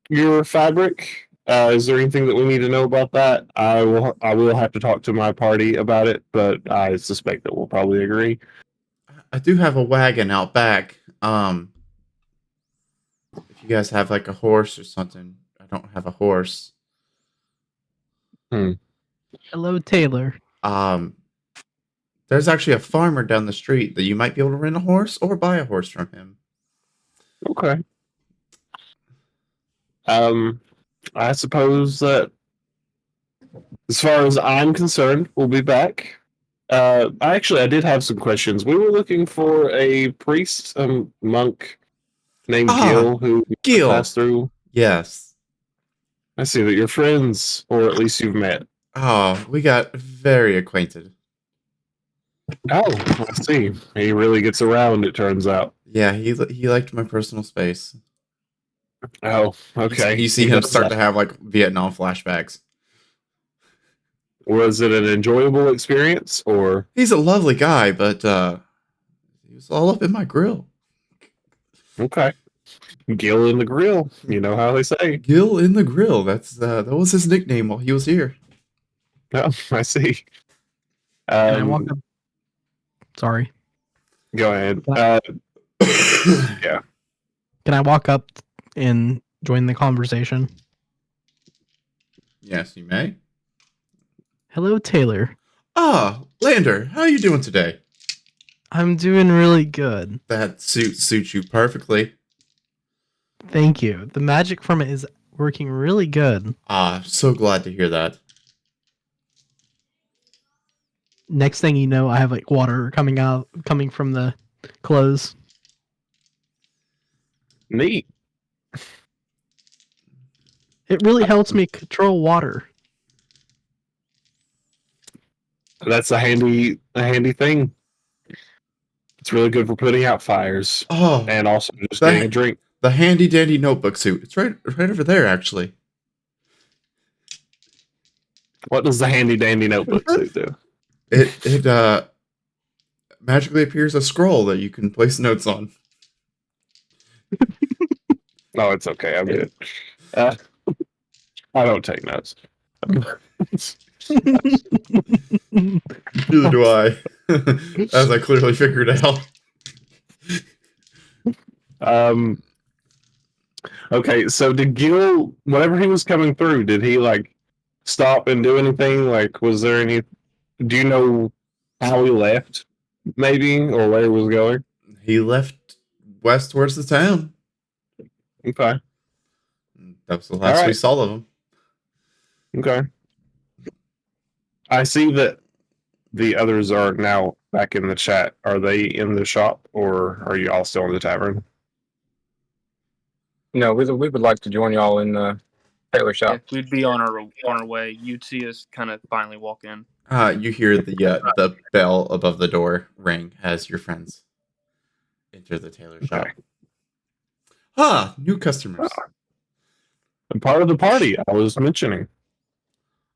your fabric. Is there anything that we need to know about that? I will have to talk to my party about it, but I suspect that we'll probably agree. I do have a wagon out back. If you guys have like a horse or something, I don't have a horse. Hello, Taylor. There's actually a farmer down the street that you might be able to rent a horse or buy a horse from him. Okay. I suppose that as far as I'm concerned, we'll be back. I did have some questions. We were looking for a priest, monk named Gil who Gil. passed through. Yes. I see that you're friends, or at least you've met. Oh, we got very acquainted. Oh, I see. He really gets around, it turns out. Yeah, he liked my personal space. Oh, okay. You see He him does start that. to have like Vietnam flashbacks. Was it an enjoyable experience, or? He's a lovely guy, but he was all up in my grill. Okay. Gil in the grill. You know how they say. Gil in the grill. That was his nickname while he was here. Oh, I see. Can I walk up? Sorry. Go ahead. Yeah. Can I walk up and join the conversation? Yes, you may. Hello, Taylor. Ah, Lander, how are you doing today? I'm doing really good. That suit suits you perfectly. Thank you. The magic from it is working really good. Ah, so glad to hear that. Next thing you know, I have like water coming from the clothes. Neat. It really helps me control water. That's a handy thing. It's really good for putting out fires Oh, and also just That- getting a drink. the handy dandy notebook suit. It's right over there, actually. What does the handy dandy notebook suit do? It magically appears a scroll that you can place notes on. No, it's okay. I'm good. I don't take notes. Neither do I, as I clearly figured out. Okay, so did Gil, whenever he was coming through, did he like stop and do anything? Like, was there any? Do you know how he left, maybe, or where he was going? He left west towards the town. Okay, That was the last we Alright. saw of him. okay. I see that the others are now back in the chat. Are they in the shop, or are you all still in the tavern? No, we would like to join y'all in the tailor shop. Yeah, we'd be on our way. You'd see us kind of finally walk in. You hear the bell above the door ring as your friends enter the tailor shop. Okay. Ah, new customers. And part of the party I was mentioning.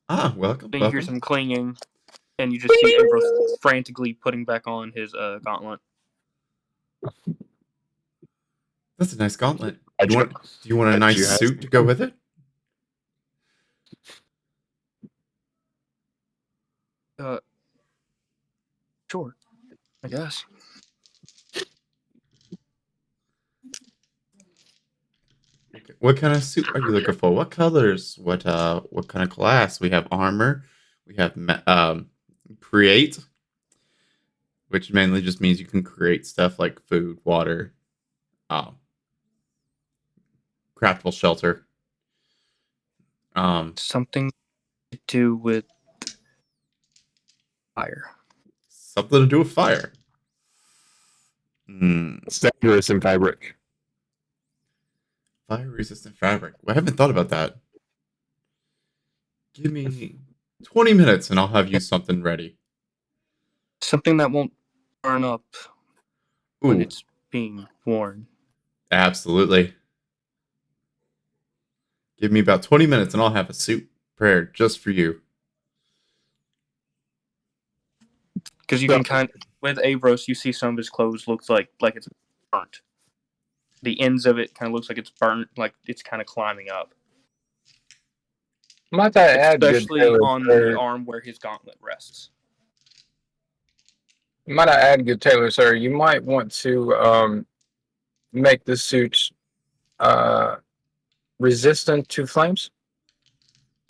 Ah, welcome. Then you hear welcome. some clanging, and you just see Ambrose frantically putting back on his gauntlet. That's a nice gauntlet. I Do you want a Bet nice you have suit to go with it? Sure, I guess. What kind of suit are you looking for? What colors? What kind of class? We have armor. We have create, which mainly just means you can create stuff like food, water, craftable shelter. Something to do with fire. Something to do with fire. It's dangerous in fabric. Fire resistant fabric. Well, I haven't thought about that. Give me 20 minutes and I'll have you something ready. Something that won't burn up when Ooh, it's being worn. absolutely. Give me about 20 minutes and I'll have a suit prepared just for you. Because you can kind of, with Avros, you see some of his clothes looks like it's burnt. The ends of it kind of looks like it's burnt, like it's kind of climbing up. Might I add, good Especially Taylor, on sir, the arm where his gauntlet rests. might I add, good Taylor, sir, you might want to make the suit resistant to flames.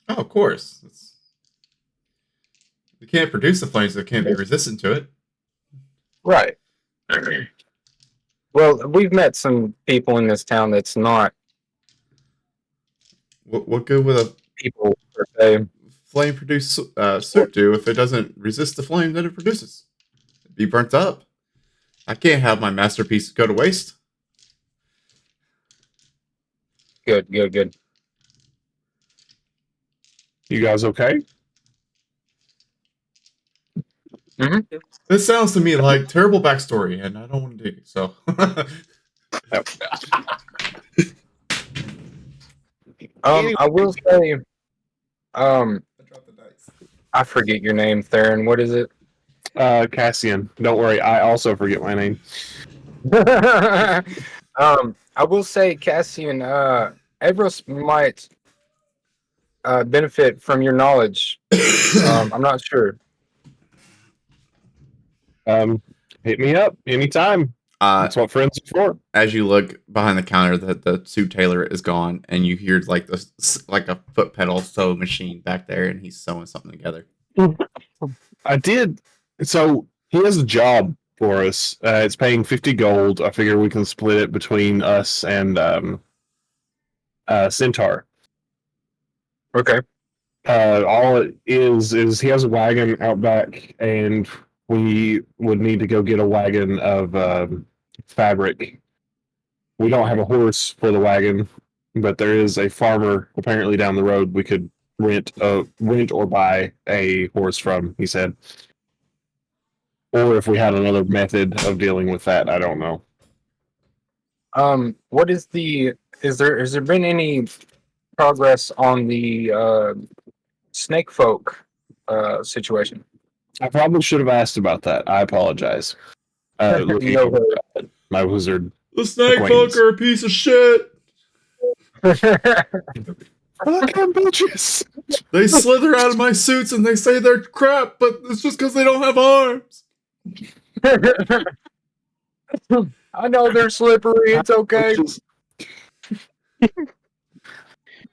Oh, of course. We can't produce the flames that can't be resistant to it. Right. Well, we've met some people in this town that's not What good would a people per se. flame produced suit do if it doesn't resist the flame that it produces? It'd be burnt up. I can't have my masterpiece go to waste. Good, good, good. You guys okay? This sounds to me like terrible backstory, and I don't want to do so. I will say, I forget your name, Theron. What is it? Cassian. Don't worry, I also forget my name. I will say, Cassian, Avros might benefit from your knowledge. I'm not sure. Hit me up anytime. That's what friends are for. As you look behind the counter, the suit tailor is gone, and you hear like a foot pedal sew machine back there, and he's sewing something together. I did. So he has a job for us. It's paying 50 gold. I figure we can split it between us and Centaur. Okay. All it is he has a wagon out back, and we would need to go get a wagon of fabric. We don't have a horse for the wagon, but there is a farmer apparently down the road we could rent or buy a horse from, he said. Or if we had another method of dealing with that, I don't know. What is has there been any progress on the snake folk situation? I probably should have asked about that. I apologize. Looking No at my wizard. The snake folk Acquaintance. are a piece of shit. Look bitches. They slither out of my suits and they say they're crap, but it's just because they don't have arms. I know they're slippery. It's okay.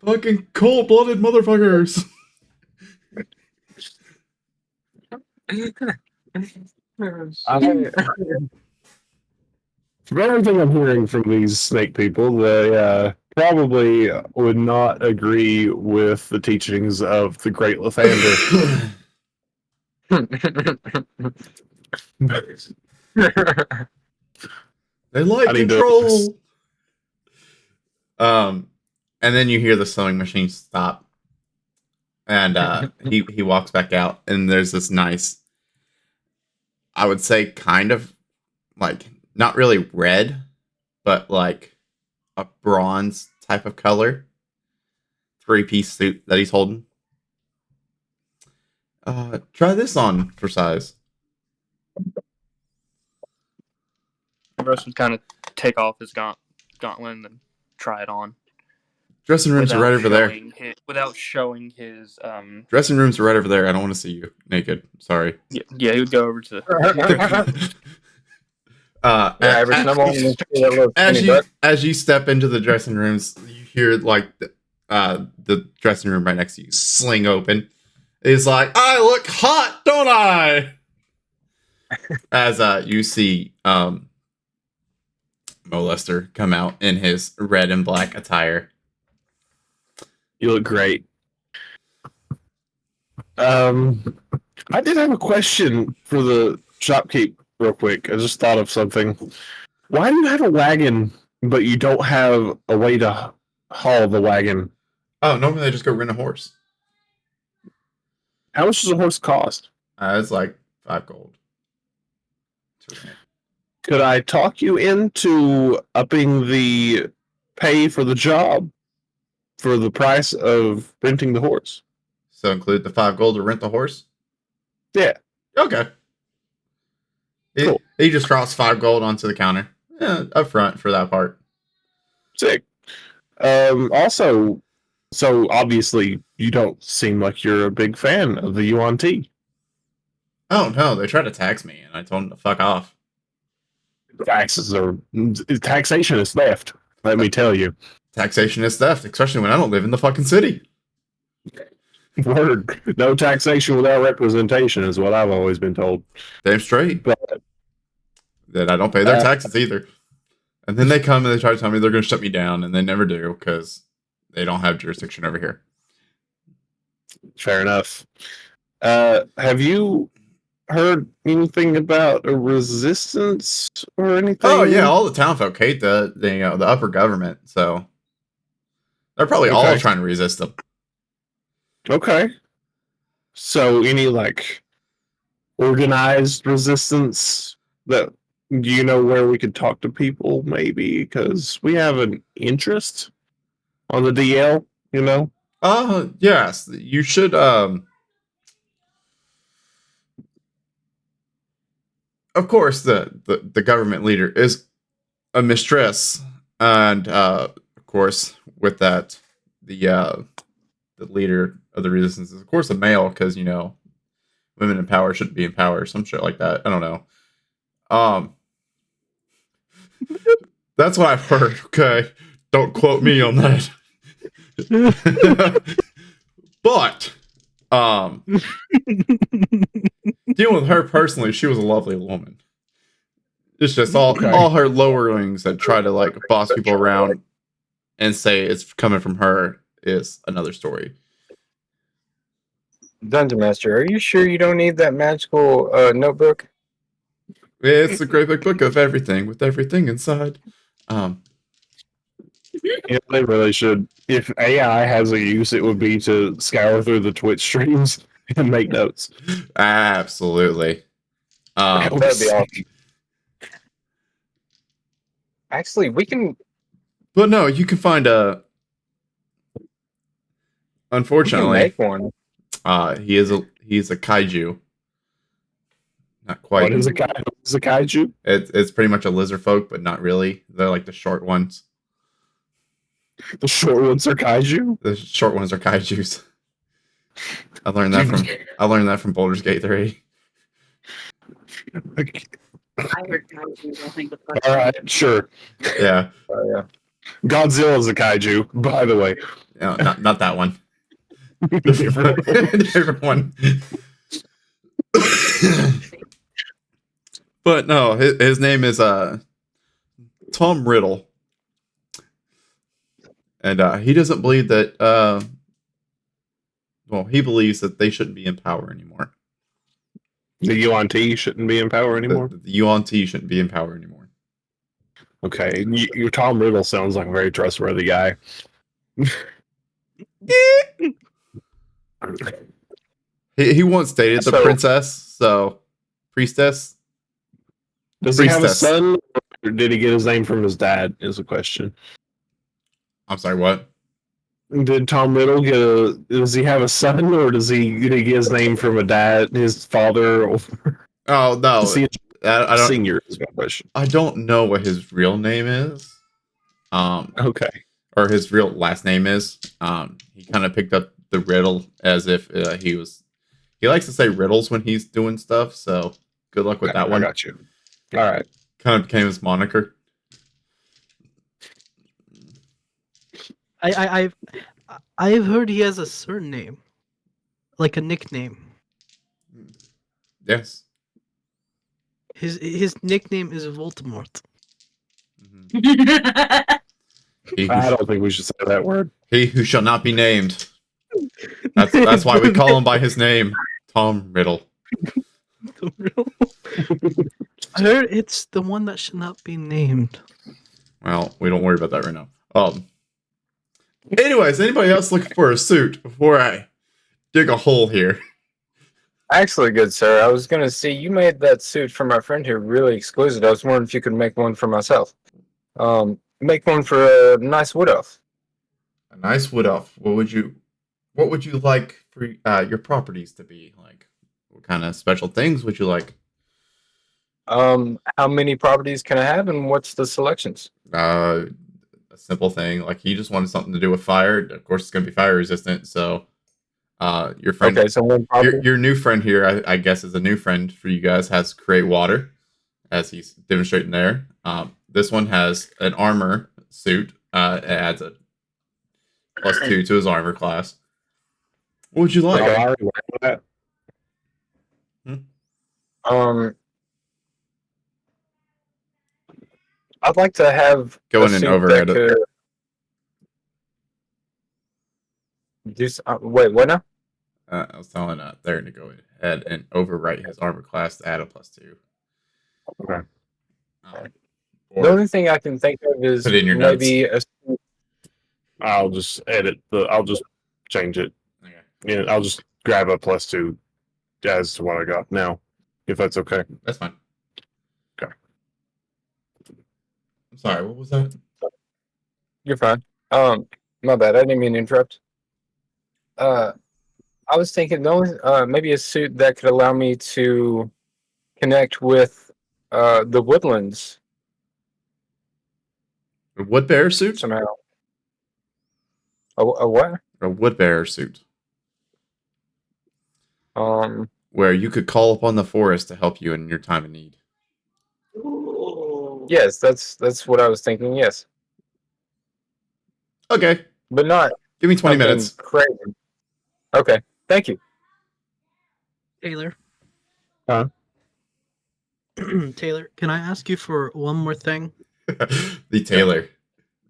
Fucking cold-blooded motherfuckers. From everything I'm hearing from these snake people, they probably would not agree with the teachings of the Great Lathander. They like I need to- control. And then you hear the sewing machine stop, and he walks back out, and there's this nice, I would say, kind of like not really red, but like a bronze type of color, 3-piece suit that he's holding. Try this on for size. Avros would kind of take off his gauntlet and then try it on. Dressing rooms are right over there. Without showing his Dressing rooms are right over there. I don't want to see you naked. Sorry. yeah, he would go over to As you step into the dressing rooms, you hear like the dressing room right next to you sling open. It's like, I look hot, don't I? As you see Molester come out in his red and black attire. You look great. I did have a question for the shopkeep real quick. I just thought of something. Why do you have a wagon, but you don't have a way to haul the wagon? Oh, normally they just go rent a horse. How much does a horse cost? It's like 5 gold. Could I talk you into upping the pay for the job for the price of renting the horse? So include the 5 gold to rent the horse? Yeah. Okay. Cool. He just drops 5 gold onto the counter. Yeah, up front for that part. Sick. Also, so obviously you don't seem like you're a big fan of the UNT. Oh no, they tried to tax me and I told them to fuck off. Taxation is theft. Let me tell you. Taxation is theft, especially when I don't live in the fucking city. Word. No taxation without representation is what I've always been told. Damn straight. But That I don't pay their taxes either. And then they come and they try to tell me they're going to shut me down, and they never do because they don't have jurisdiction over here. fair enough. Have you heard anything about a resistance or anything? Oh yeah, all the townfolk hate the upper government, so they're probably all Okay. trying to resist them. Okay. So any like organized resistance that do you know where we could talk to people maybe because we have an interest on the DL, you know? Yes, you should. Of course, the government leader is a mistress, and of course, with that, the leader of the resistance is of course a male because women in power shouldn't be in power, or some shit like that. I don't know. That's what I've heard. Okay, don't quote me on that. But dealing with her personally, she was a lovely woman. It's just all her lowerlings that try to like boss people around and say it's coming from her is another story. Dungeon Master, are you sure you don't need that magical notebook? It's a great big book of everything with everything inside. Yeah, they really should. If AI has a use, it would be to scour through the Twitch streams and make notes. Absolutely. That'd be awesome. Actually, we can But no, you can find unfortunately, make one. he's a kaiju. Not quite. What is a kaiju? It's pretty much a lizard folk, but not really. They're like the short ones. The short ones are kaiju? The short ones are kaijus. I learned that from Baldur's Gate 3. I heard kaiju, I think the first All right, sure. Yeah. Oh yeah. Godzilla's a kaiju, by the way. No, not that one. Different one. But no, his name is Tom Riddle. And he doesn't believe that he believes that they shouldn't be in power anymore. The UNT shouldn't be in power anymore? The UNT shouldn't be in power anymore. Okay, your Tom Riddle sounds like a very trustworthy guy. He once dated the So- princess, priestess. Does he have a Priestess. son, or did he get his name from his dad? Is the question. I'm sorry, what? Did Tom Riddle does he have a son, or did he get his name from a dad, his father, or Oh no, is he I a don't. senior? Is my question. I don't know what his real name is. Okay. Or his real last name is. He kind of picked up the riddle as if he was. He likes to say riddles when he's doing stuff. So good luck with that one. I got you. All right. Kind of became his moniker. I've heard he has a surname, like a nickname. Yes. His nickname is Voldemort. Mhm. He who, I don't think we should say that word. he who shall not be named. That's why we call him by his name, Tom Riddle. I heard it's the one that should not be named. Well, we don't worry about that right now. Anyways, anybody else looking for a suit before I dig a hole here? Actually, good sir, I was gonna see you made that suit for my friend here really exquisite. I was wondering if you could make one for myself. Make one for a nice wood elf. A nice wood elf. What would you like for your properties to be like? What kind of special things would you like? How many properties can I have, and what's the selections? A simple thing like he just wanted something to do with fire. Of course, it's gonna be fire resistant. So, your friend, Okay, so one property. your new friend here, I guess, is a new friend for you guys. Has create water, as he's demonstrating there. This one has an armor suit. It adds a +2 to his armor class. What would you Oh, like? I already went with that. Um, I'd like to have Go a in and suit overhead that it. could wait, what now? I was telling there to go ahead and overwrite his armor class to add a +2. Okay. Um, The or only thing I can think of is Put it in your maybe a I'll just I'll just change it. okay. Yeah, I'll just grab a +2 as to what I got now, if that's okay. That's fine. Okay. I'm sorry. What was that? You're fine. My bad. I didn't mean to interrupt. I was thinking the only maybe a suit that could allow me to connect with the woodlands A wood bearer suit? somehow. A what? A wood bearer suit Um, where you could call upon the forest to help you in your time of need. yes, that's what I was thinking. Yes, Okay. but not Give me 20 something minutes. crazy. Okay, thank you. Taylor. Huh? Taylor, can I ask you for one more thing? The Taylor.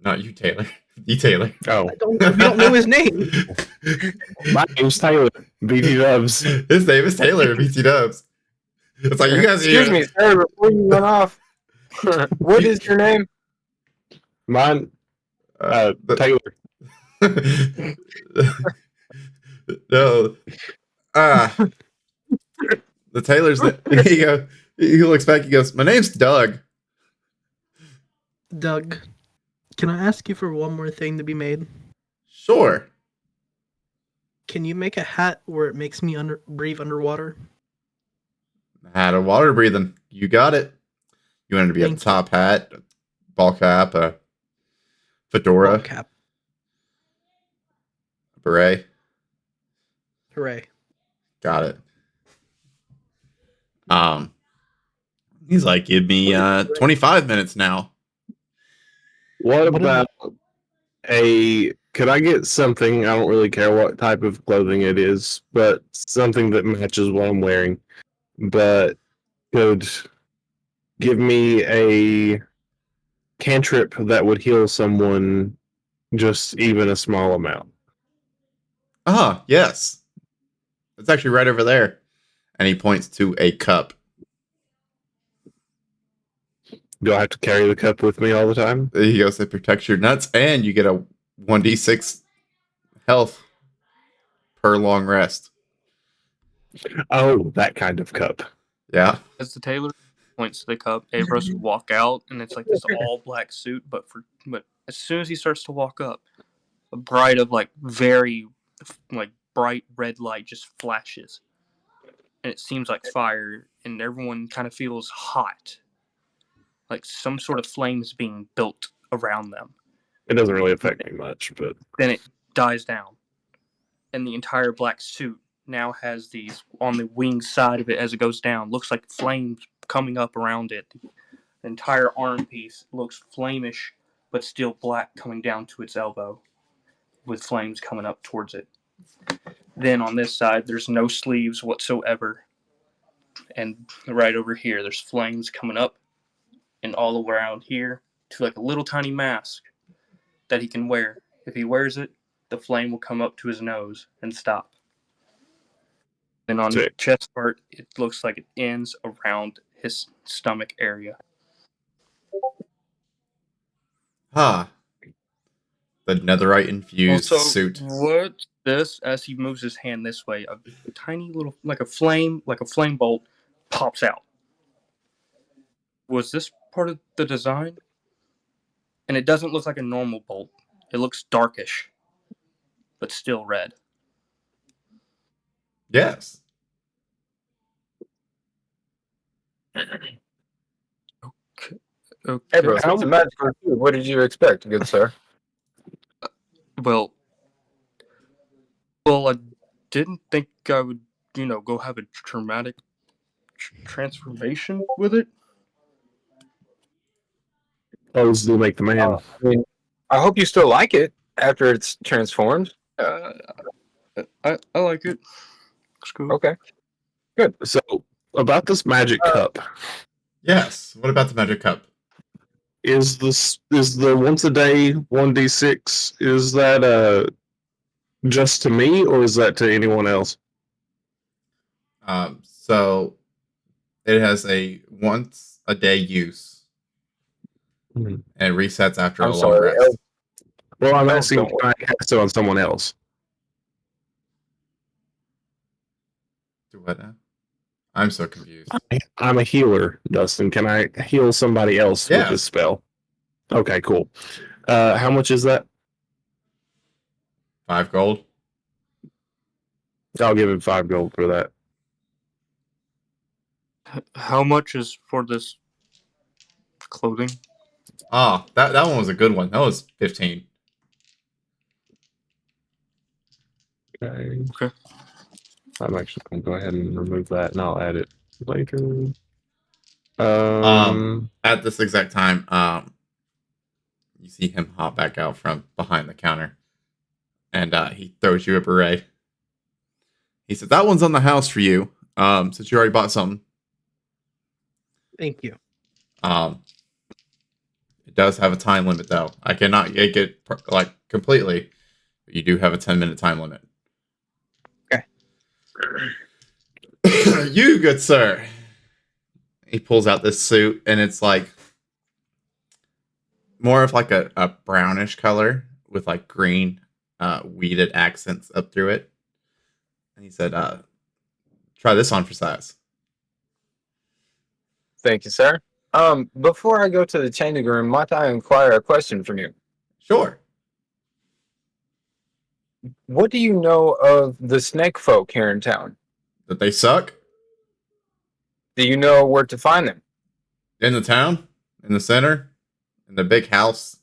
Not you, Taylor. The Taylor. Oh, We don't know his name. my name's Taylor. BT Dubs. His name is Taylor, BT Dubs. It's like you guys Excuse me, sir. Before you run off, what is your name? Mine, the- Taylor. no. The Taylor's he looks back, he goes, my name's Doug. Doug, can I ask you for one more thing to be made? Sure. Can you make a hat where it makes me breathe underwater? Hat of water breathing. You got it. You want it to be Thank a top hat, a ball cap, a fedora, Ball cap. a beret. Hooray. Got it. He's like, give me 25 minutes now. What What is about could I get something? I don't really care what type of clothing it is, but something that matches what I'm wearing, but could give me a cantrip that would heal someone just even a small amount. Ah, yes. It's actually right over there. And he points to a cup. Do I have to carry the cup with me all the time? He goes, it protects your nuts, and you get a 1d6 health per long rest. Oh, that kind of cup. Yeah. As the tailor points to the cup, Avros would walk out, and it's like this all black suit. But as soon as he starts to walk up, a bright of very bright red light just flashes, and it seems like fire, and everyone kind of feels hot, like some sort of flames being built around them. It doesn't really affect me much, but Then it dies down, and the entire black suit now has these on the wing side of it as it goes down. Looks like flames coming up around it. The entire arm piece looks flamish, but still black coming down to its elbow, with flames coming up towards it. Then on this side, there's no sleeves whatsoever, and right over here, there's flames coming up, and all around here to like a little tiny mask that he can wear. If he wears it, the flame will come up to his nose and stop. Then on the Sick. chest part, it looks like it ends around his stomach area. Ah. the netherite infused Also, suit. what this as he moves his hand this way, a tiny little like a flame bolt pops out. Was this part of the design? And it doesn't look like a normal bolt. It looks darkish, but still red. Yes. Okay. Hey, bro, it's a magical food. What did you expect, good sir? Well, I didn't think I would, go have a traumatic transformation with it. Clothes do make the man. I mean, I hope you still like it after it's transformed. I like it. Looks cool. Okay. So about this magic cup, Yes. What about the magic cup? is the once a day 1d6, is that just to me or is that to anyone else? So it has a once a day use, Mhm. and it resets after I'm a long sorry. rest. Well, I'm No, asking, don't can I cast it on someone else? Do what now? I'm so confused. I'm a healer, Dustin. Can I heal somebody else with Yeah. this spell? Okay, cool. How much is that? 5 gold. I'll give him 5 gold for that. How much is for this clothing? Oh, that one was a good one. That was 15. Okay. Okay. I'm actually going to go ahead and remove that, and I'll add it later. At this exact time, you see him hop back out from behind the counter, and he throws you a beret. He said, "That one's on the house for you. Since you already bought something. Thank you. It does have a time limit, though. I cannot yank it like completely. But you do have a 10-minute time limit." Okay. You, good sir. He pulls out this suit, and it's like more of like a brownish color with like green weeded accents up through it. And he said, try this on for size. Thank you, sir. Before I go to the changing room, might I inquire a question from you? Sure. What do you know of the snake folk here in town? That they suck? Do you know where to find them? In the town? In the center? In the big house?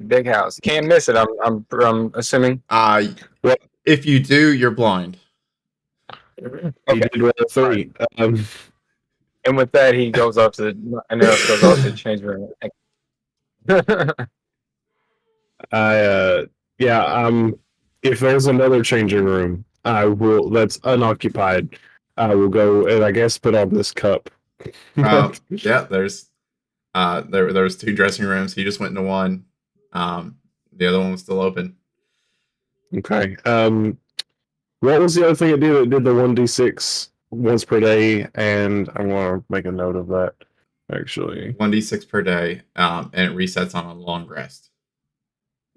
Big house. Can't miss it. I'm assuming. Well, if you do, you're blind. He Okay. did roll a 3. And with that, he goes off to Aneros goes off to the change room. If there's another changing room, I will. That's unoccupied. I will go and I guess put on this cup. Yeah, there's there was 2 dressing rooms. He just went into one. The other one was still open. Okay. What was the other thing it did? It did the 1d6 once per day, and I want to make a note of that. Actually, 1d6 per day, and it resets on a long rest.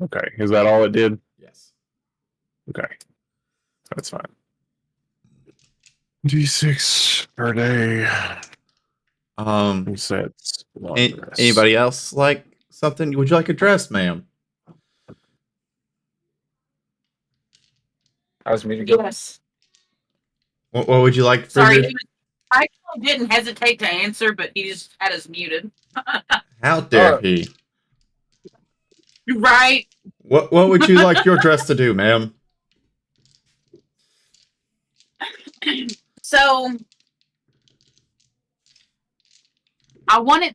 okay. Is that all it did? Yes. Okay, that's fine. D6 per day. Resets. Long rest. Anybody else like something? Would you like a dress, ma'am? I was muted. Yes. What would you like? For Sorry, your- he was, I actually didn't hesitate to answer, but he just had us muted. How dare he? Right? What would you like your dress to do, ma'am? So I wanted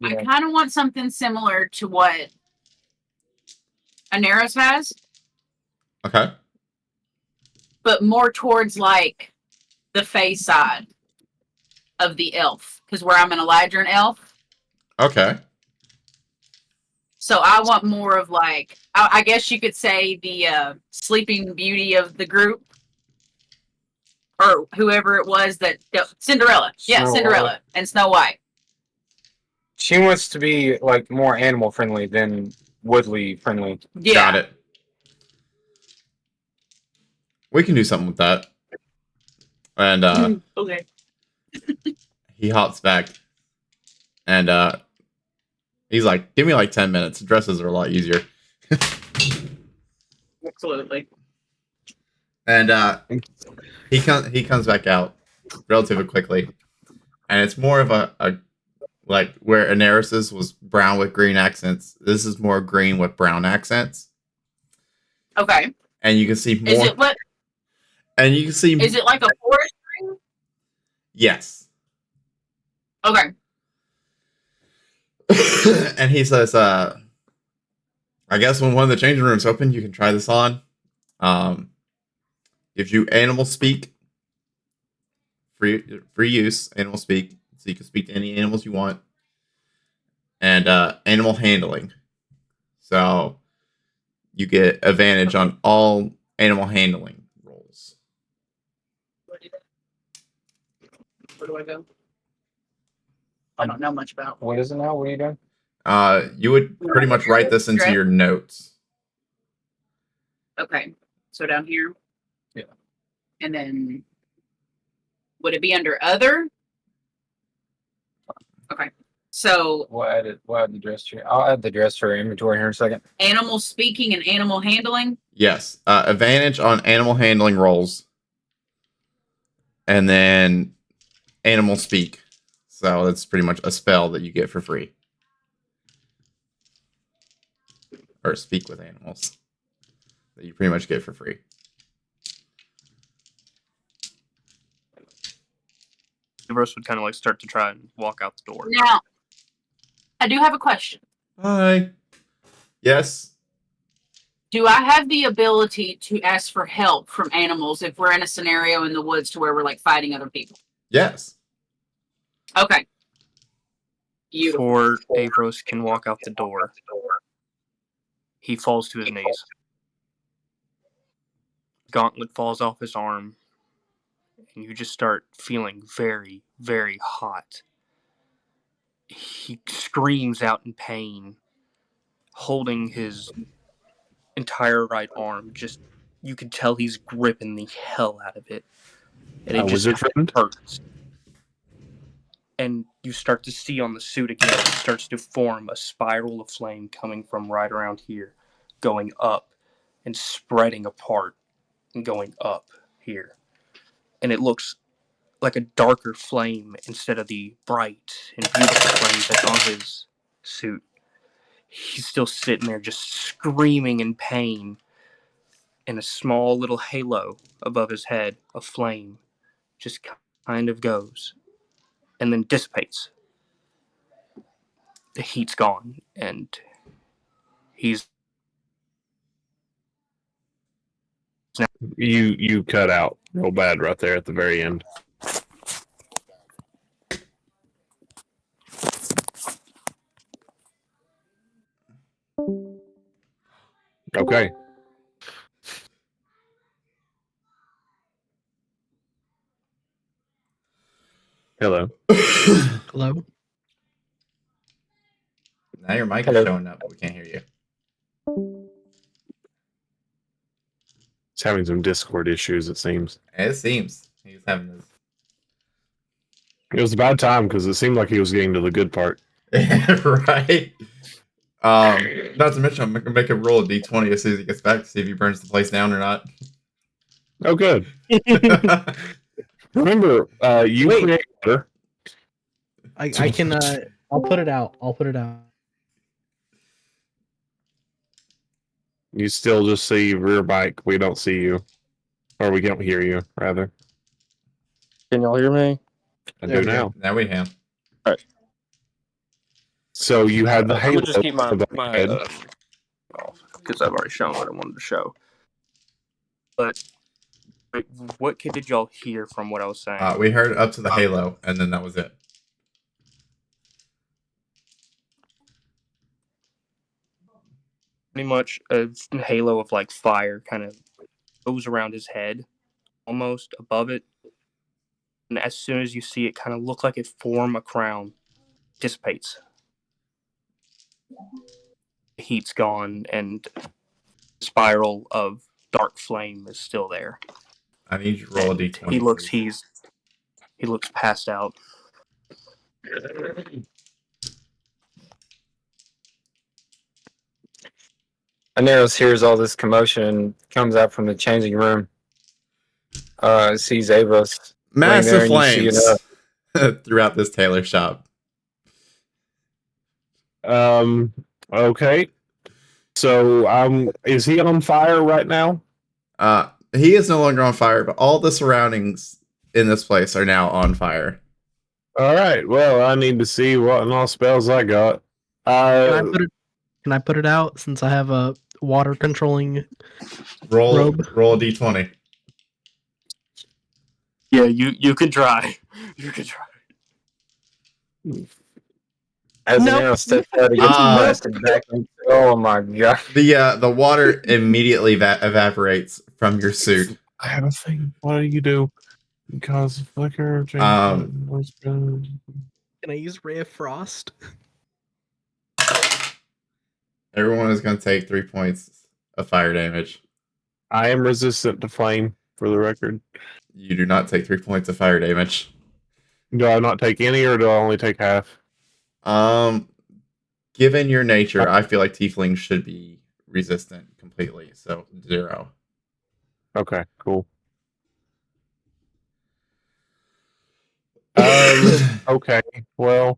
I Yeah. kind of want something similar to what Aneros has, Okay. but more towards like the face side of the elf. Because where I'm an Eladrin elf. Okay. So I want more of like, I guess you could say the Sleeping Beauty of the group. Or whoever it was that Cinderella. Yeah, Snow Cinderella White. and Snow White. She wants to be like more animal friendly than Woodley friendly. Yeah. Got it. We can do something with that. And Okay. he hops back, and he's like, "Give me like 10 minutes. Dresses are a lot easier." Absolutely. And he comes back out relatively quickly, and it's more of a like where Anaris was brown with green accents. This is more green with brown accents, Okay. and you can see more. Is it what? And you can see. Is it like a forest ring? Yes. Okay. And he says, "I guess when one of the changing rooms open, you can try this on. Gives you animal speak, free use, animal speak, so you can speak to any animals you want, and animal handling. So you get advantage on all animal handling rolls. Where do I go? I don't know much about. What is it now? What are you doing? You would pretty much write this into your notes. Okay. So down here. Yeah. And then would it be under other? Okay. So We'll add the dress to I'll add the dress for inventory here in a second. animal speaking and animal handling. Yes. Advantage on animal handling rolls. And then animal speak. So that's pretty much a spell that you get for free. Or speak with animals. That you pretty much get for free. Davros would kind of like start to try and walk out the door. Now, I do have a question. Hi. Yes. Do I have the ability to ask for help from animals if we're in a scenario in the woods to where we're like fighting other people? Yes. Okay. Beautiful. Before Avros can walk out the door, he falls to his knees. Gauntlet falls off his arm, and you just start feeling very, very hot. He screams out in pain, holding his entire right arm. Just, you can tell he's gripping the hell out of it. And it just Wizard friend? hurts. And you start to see on the suit again, it starts to form a spiral of flame coming from right around here, going up and spreading apart and going up here. And it looks like a darker flame instead of the bright and beautiful flame that's on his suit. He's still sitting there just screaming in pain, and a small little halo above his head of flame just kind of goes and then dissipates. The heat's gone, and he's You cut out real bad right there at the very end. Okay. Hello. Hello. Now your mic Hello. is showing up, but we can't hear you. It's having some Discord issues, it seems. It seems he's having this. It was a bad time because it seemed like he was getting to the good part. Right. Not to mention, I'm gonna make him roll a d20 as soon as he gets back to see if he burns the place down or not. Oh, good. Remember, you Wait. create water. I can. I'll put it out. I'll put it out. You still just see rear bike. We don't see you. Or we don't hear you, rather. Can y'all hear me? I There do we now. Now we have. So you had the I'm halo. gonna just keep my above my your head. off because I've already shown what I wanted to show. But what did y'all hear from what I was saying? We heard up to the halo, and then that was it. Pretty much a halo of like fire kind of goes around his head, almost above it. And as soon as you see it kind of look like it form a crown, dissipates the heat's gone and the spiral of dark flame is still there. I need you to roll a And d20. he looks passed out. Aneros hears all this commotion and comes out from the changing room. Sees Avos. Massive laying there, and you see flames throughout this tailor shop. Okay. So is he on fire right now? He is no longer on fire, but all the surroundings in this place are now on fire. All right. Well, I need to see what and all spells I got. Can I put it out since I have a water controlling Roll robe? roll a d20. Yeah, you could try. You could try. As Nope. Aneros steps out, he gets blasted back into. Oh my god! The water immediately evaporates from your suit. I have a thing. What do you do? Because flicker. Can I use Ray of Frost? Everyone is going to take 3 points of fire damage. I am resistant to flame, for the record. You do not take 3 points of fire damage. Do I not take any, or do I only take half? Given your nature, I feel like tieflings should be resistant completely. So 0. Okay, cool. Okay, well,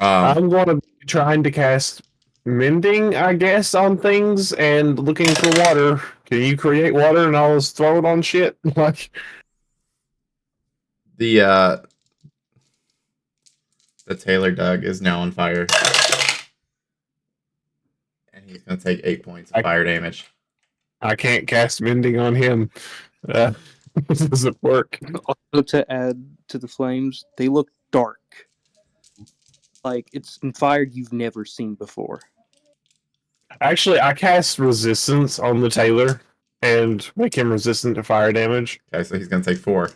I'm going to be trying to cast mending, I guess, on things and looking for water. Can you create water and I'll just throw it on shit? Like, the Tailor Doug is now on fire. And he's going to take 8 points of fire damage. I can't cast mending on him. This doesn't work. Also, to add to the flames, they look dark. Like it's in fire you've never seen before. Actually, I cast resistance on the Tailor and make him resistant to fire damage. Okay, so he's going to take 4.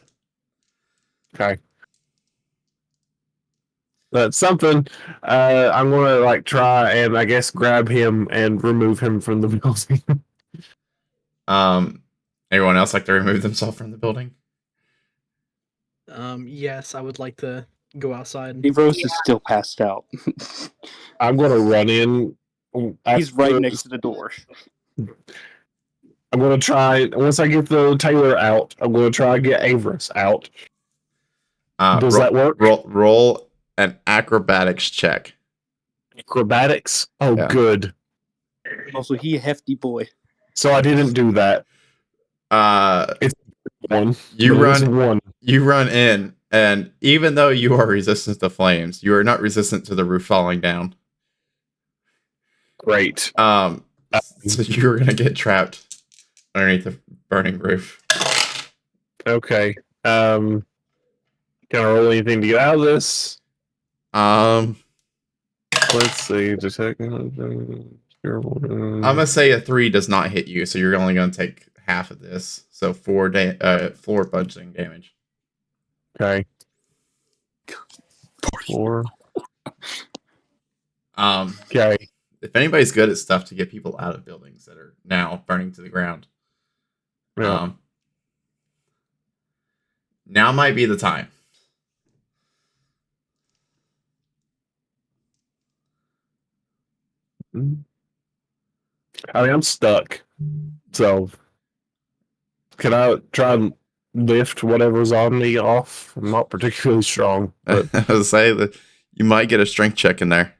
Okay. That's something. I'm going to try and I guess grab him and remove him from the building. Everyone else like to remove themselves from the building? Yes, I would like to go outside. Evros is still passed out. I'm going to run in. He's right next to the door. I'm going to try, once I get the Tailor out, I'm going to try and get Avros out. Does that work? Roll an acrobatics check. Acrobatics? Oh, Yeah. good. Also, he a hefty boy. So I didn't do that. One. You It was run. one. You run in, and even though you are resistant to flames, you are not resistant to the roof falling down. Great. So you're gonna get trapped underneath the burning roof. Okay. Can I roll anything to get out of this? I'm Let's see. Detect. gonna say a 3 does not hit you, so you're only gonna take half of this. So 4 4 punching damage. Okay. 4. Okay. If anybody's good at stuff to get people out of buildings that are now burning to the ground, Yeah. now might be the time. I mean, I'm stuck. So, can I try and lift whatever's on me off? I'm not particularly strong, but I would say that you might get a strength check in there.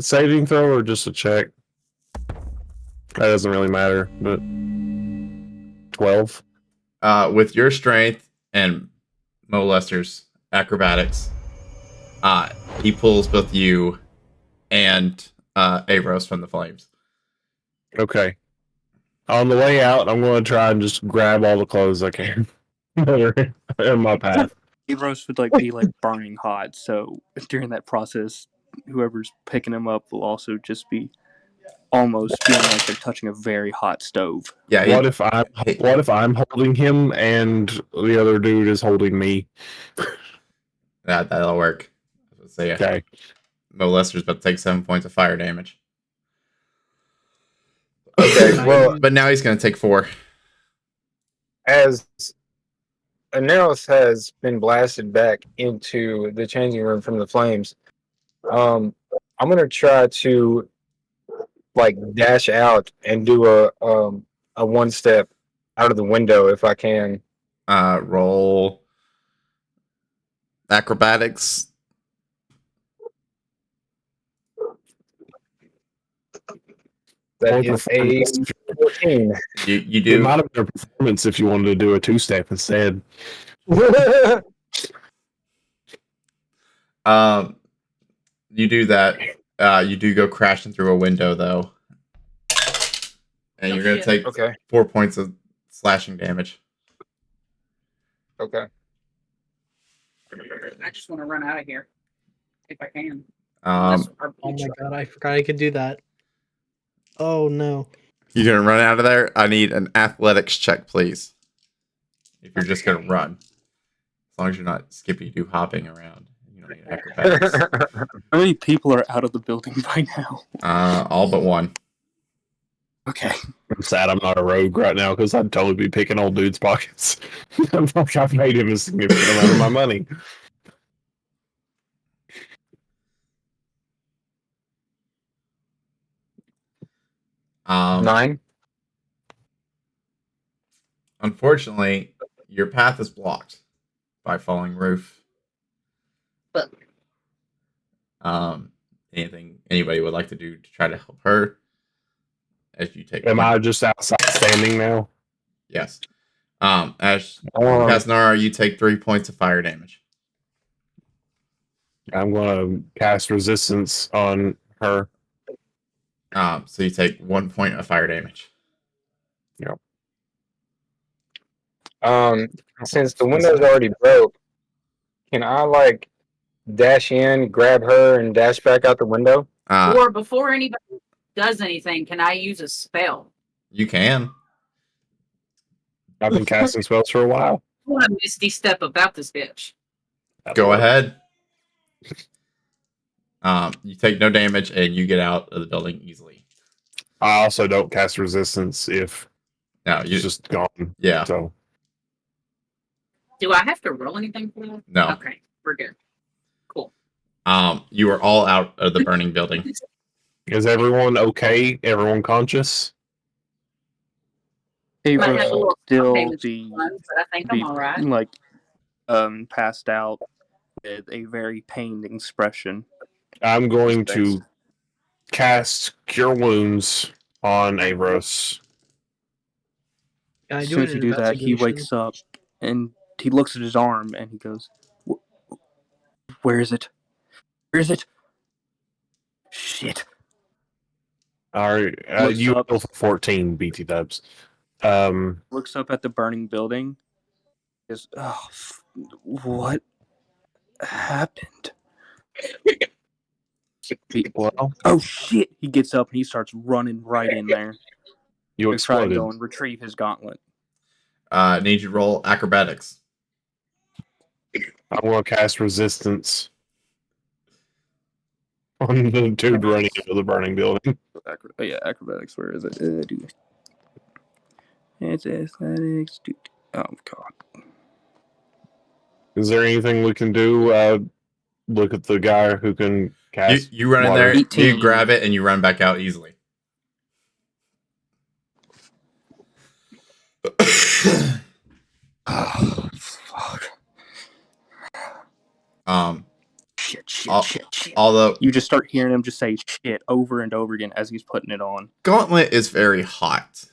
saving throw or just a check? That doesn't really matter, but 12. With your strength and Molester's acrobatics, he pulls both you and Avros from the flames. Okay. On the way out, I'm going to try and just grab all the clothes I can that are in my path. Evros would be burning hot, so during that process, whoever's picking him up will also just be almost feeling like they're touching a very hot stove. Yeah. What if I'm holding him and the other dude is holding me? That'll work. I was say Okay. Molester's about to take 7 points of fire damage. Okay, well, But now he's going to take 4. as Aneros has been blasted back into the changing room from the flames, I'm gonna try to like dash out and do a one step out of the window if I can. Roll acrobatics. That Or is a performance. 14. You It do. might have been a performance if you wanted to do a 2-step instead. You do that. You do go crashing through a window though, and Oh, you're gonna shit. take Okay. 4 points of slashing damage. Okay. I just want to run out of here if I can. Um, Oh my god, I forgot I could do that. Oh no. you're gonna run out of there. I need an athletics check, please. If you're just gonna run, as long as you're not skippy doo hopping around, you don't need acrobatics. How many people are out of the building by now? All but 1. Okay. I'm sad I'm not a rogue right now because I'd totally be picking old dude's pockets. I've made him a significant amount of my money. Um, 9. Unfortunately, your path is blocked by falling roof. But- Anything anybody would like to do to try to help her? As you take. Am I just outside standing now? Yes. As Or Kasnara, you take 3 points of fire damage. I'm going to cast resistance on her. So you take 1 point of fire damage. Since the window's already broke, can I like dash in, grab her, and dash back out the window? Or before anybody does anything, can I use a spell? You can. I've been casting spells for a while. I want to misty step about this bitch. Go ahead. You take no damage and you get out of the building easily. I also don't cast resistance if No, it's you just gone. yeah. So Do I have to roll anything for that? No. Okay, we're good. Cool. You are all out of the burning building. is everyone okay? Everyone conscious? Might have a Ava's little still damage the ones, but I think I'm all right. like passed out with a very pained expression. I'm going His to face. cast Cure Wounds on Avros. Can I As do soon an as you do that, he investigation? wakes up and he looks at his arm and he goes, "Where is it? Where is it? Shit!" All right, Looks you up. heal for 14 BT dubs. Looks up at the burning building. Goes, "Oh, what happened?" Well, Oh shit! He gets up and he starts running right in there you to try and exploded. go and retrieve his gauntlet. Need you to roll acrobatics. I'm going to cast resistance on the dude running into the burning building. Acrobatics. Where is it? It's athletics. Dude. Oh god. Is there anything we can do? Look at the guy who can cast. You run in water. there, you 18. grab it, and you run back out easily. Oh, fuck. Shit. Although You just start hearing him just say shit over and over again as he's putting it on. Gauntlet is very hot.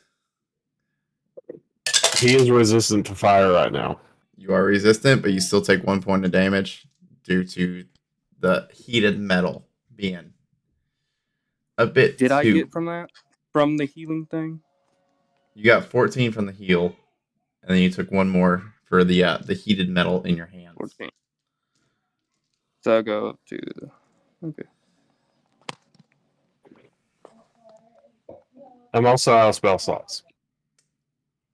He is resistant to fire right now. You are resistant, but you still take 1 point of damage due to the heated metal being a bit Did I too. get from that? From the healing thing? You got 14 from the heal, and then you took 1 more for the heated metal in your hands. 14. So I go up to... Okay. I'm also out of spell slots.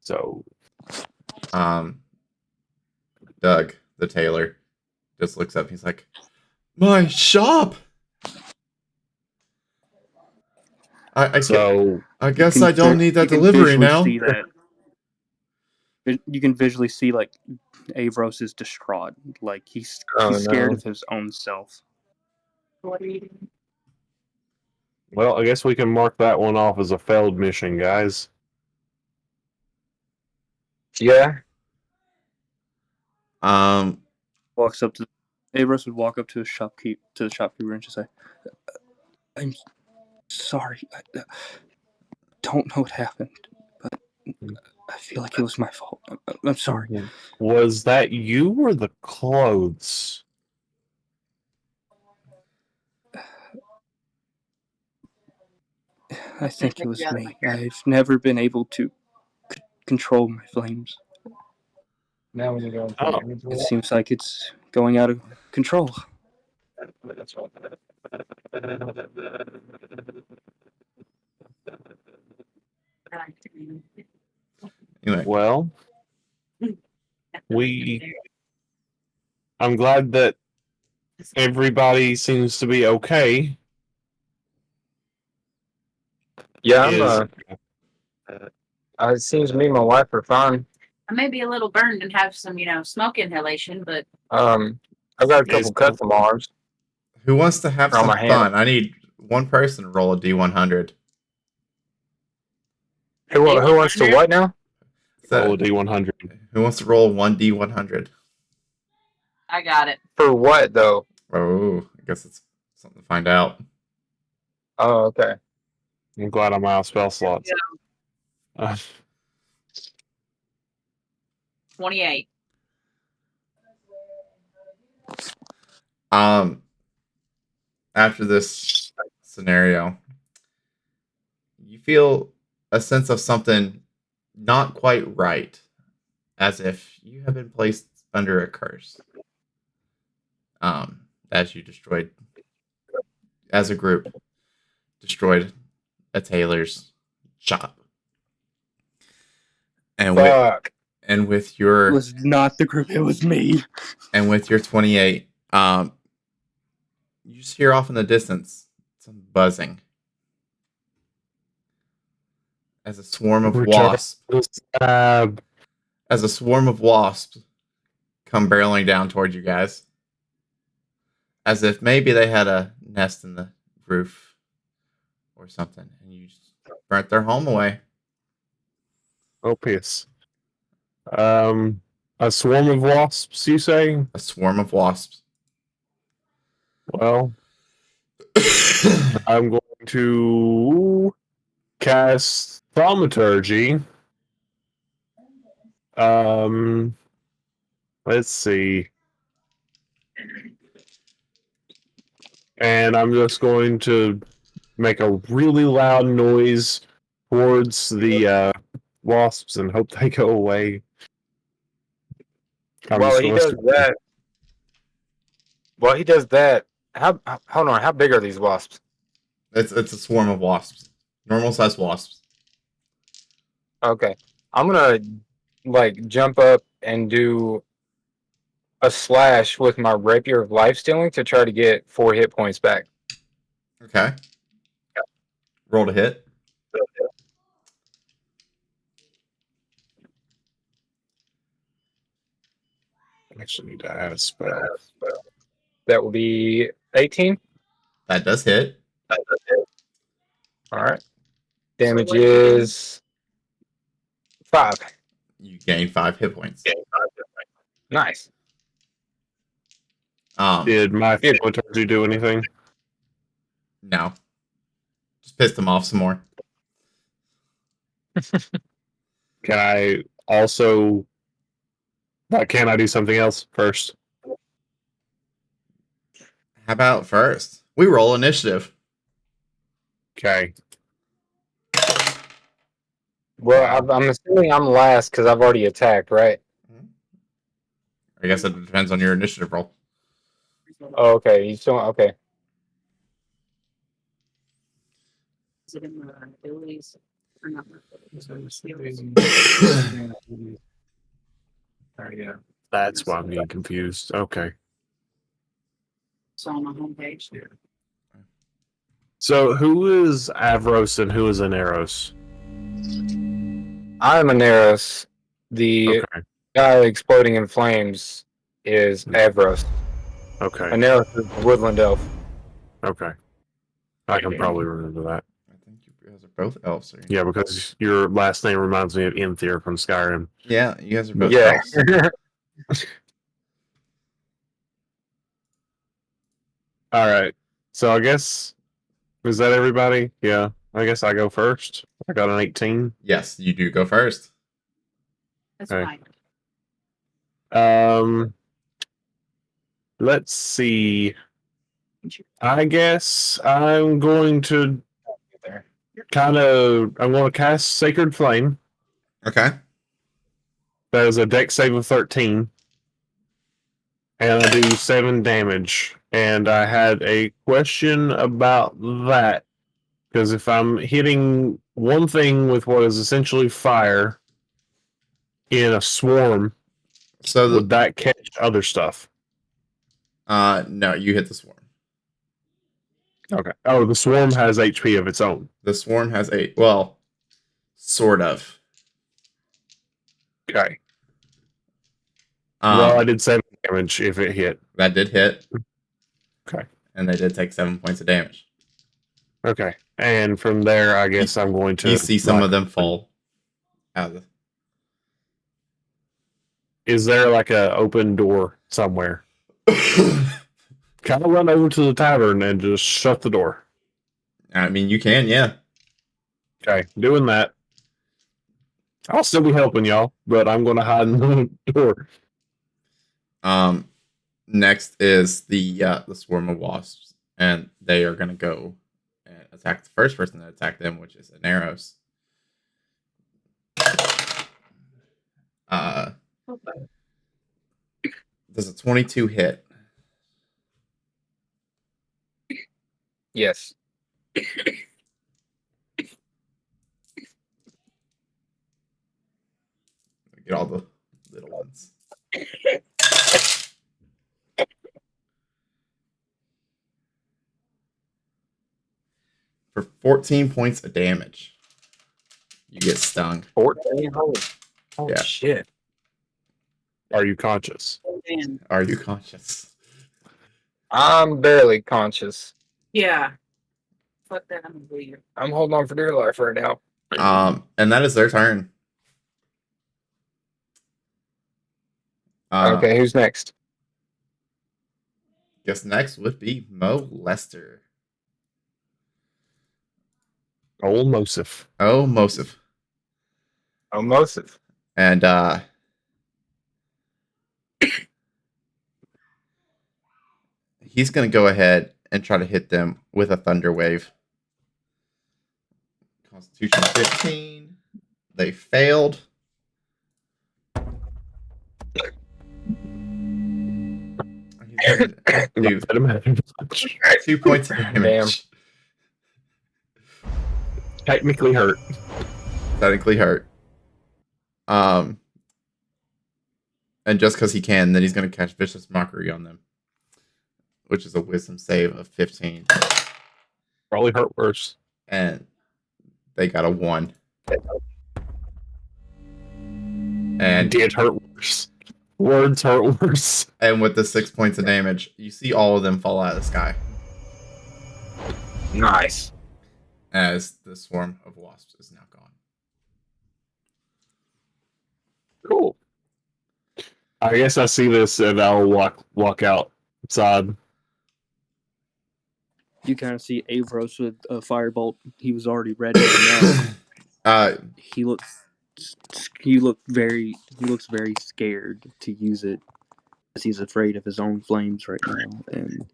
So Doug, the tailor, just looks up. He's like, My shop. So I guess can I don't vi- need that you can delivery visually now. see that. You can visually see like Avros is distraught, like he's Oh, scared no. of his own self. well, I guess we can mark that one off as a failed mission, guys. Yeah. Walks up to Avros would walk up to the shopkeeper and just say, "I'm sorry. I don't know what happened, but I feel like it was my fault. I'm sorry." Was that you or the clothes? I think it was me. I've never been able to control my flames. Now when you go into Oh. It seems like it's going out of control. Anyway, Well, I'm glad that everybody seems to be okay. Yeah, Is it seems me and my wife are fine. I may be a little burned and have some, smoke inhalation, but I've got a couple Is- cuts on my arms. who wants to have On some my hand. fun? I need one person to roll a D100. Who wants to what now? roll a D100? Who wants to roll 1D100? I got it. For what though? Oh, I guess it's something to find out. Oh, okay. I'm glad I'm out of spell slots. 28. After this scenario, you feel a sense of something not quite right, as if you have been placed under a curse. As you destroyed, as a group, destroyed a tailor's shop, and Fuck. with It your was not the group, it was me. 28, you just hear off in the distance some buzzing as a swarm of wasps come barreling down towards you guys, as if maybe they had a nest in the roof or something, and you just burnt their home away. Oh, piss. A swarm of wasps, you say? A swarm of wasps. Well, I'm going to cast Thaumaturgy. Let's see. And I'm just going to make a really loud noise towards the wasps and hope they go away. While he does that, hold on, how big are these wasps? It's a swarm of wasps, normal sized wasps. Okay. I'm gonna jump up and do a slash with my rapier of life stealing to try to get 4 hit points back. Okay. Roll to hit. I actually need to add a spell. That will be 18. That does hit. All right. Damage is 5. You gain 5 hit points. Nice. Did my Thaumaturgy do anything? No. Just pissed them off some more. Can I also... can I do something else first? How about first? We roll initiative. Okay. Well, I'm assuming I'm last because I've already attacked, right? I guess it depends on your initiative roll. Oh, okay. You still okay? Is it in the abilities or not? That's why I'm getting confused. Okay. It's on my homepage. So who is Avros and who is Aneros? I'm Aneros. The Okay. guy exploding in flames is Avros. Okay. Aneros is the woodland elf. Okay. I can probably remember that. I think you guys are both elves. Are you? Yeah, because your last name reminds me of Inthier from Skyrim. Yeah, you guys are both Yeah. elves. All right. So I guess is that everybody? Yeah. I guess I go first. I got an 18. Yes, you do go first. That's Okay. fine. Let's see. I guess I'm going to I'm going to cast Sacred Flame. Okay. That is a dex save of 13. And I do 7 damage. And I had a question about that. Because if I'm hitting one thing with what is essentially fire in a swarm, So would that catch other stuff? no, you hit the swarm. Okay. Oh, the swarm has HP of its own. The swarm has well, sort of. Okay. Well, I Um, did 7 damage if it hit. that did hit. Okay. And they did take 7 points of damage. Okay. And from there, I guess I'm going to. You see some of them fall out of Is there like a open door somewhere? the. Kind of run over to the tavern and just shut the door. I mean, you can, yeah. Okay, doing that. I'll still be helping y'all, but I'm going to hide in the door. Next is the swarm of wasps, and they are gonna go and attack the first person that attacked them, which is Aneros. Does a 22 hit? Yes. Get all the little ones. For 14 points of damage, you get stung. 14? Holy Yeah. shit. Are you conscious? Man. Are you conscious? I'm barely conscious. Yeah. Fuck that. I'm weird. I'm holding on for dear life right now. And that is their turn. Okay, who's next? Guess next would be Mo Lester. Old Mosif. Oh, Mosif. Omosif. And he's going to go ahead and try to hit them with a thunder wave. Constitution 15. They failed. Dude, 2 points of damage. Technically hurt. Technically hurt. And just because he can, then he's going to catch Vicious Mockery on them, which is a Wisdom save of 15. Probably hurt worse. And they got a 1. And Did hurt worse. Words hurt worse. And with the 6 points of damage, you see all of them fall out of the sky Nice. as the swarm of wasps is now gone. Cool. I guess I see this and I'll walk outside. You kind of see Avros with a firebolt. He was already ready. And now he looks very scared to use it because he's afraid of his own flames right now, and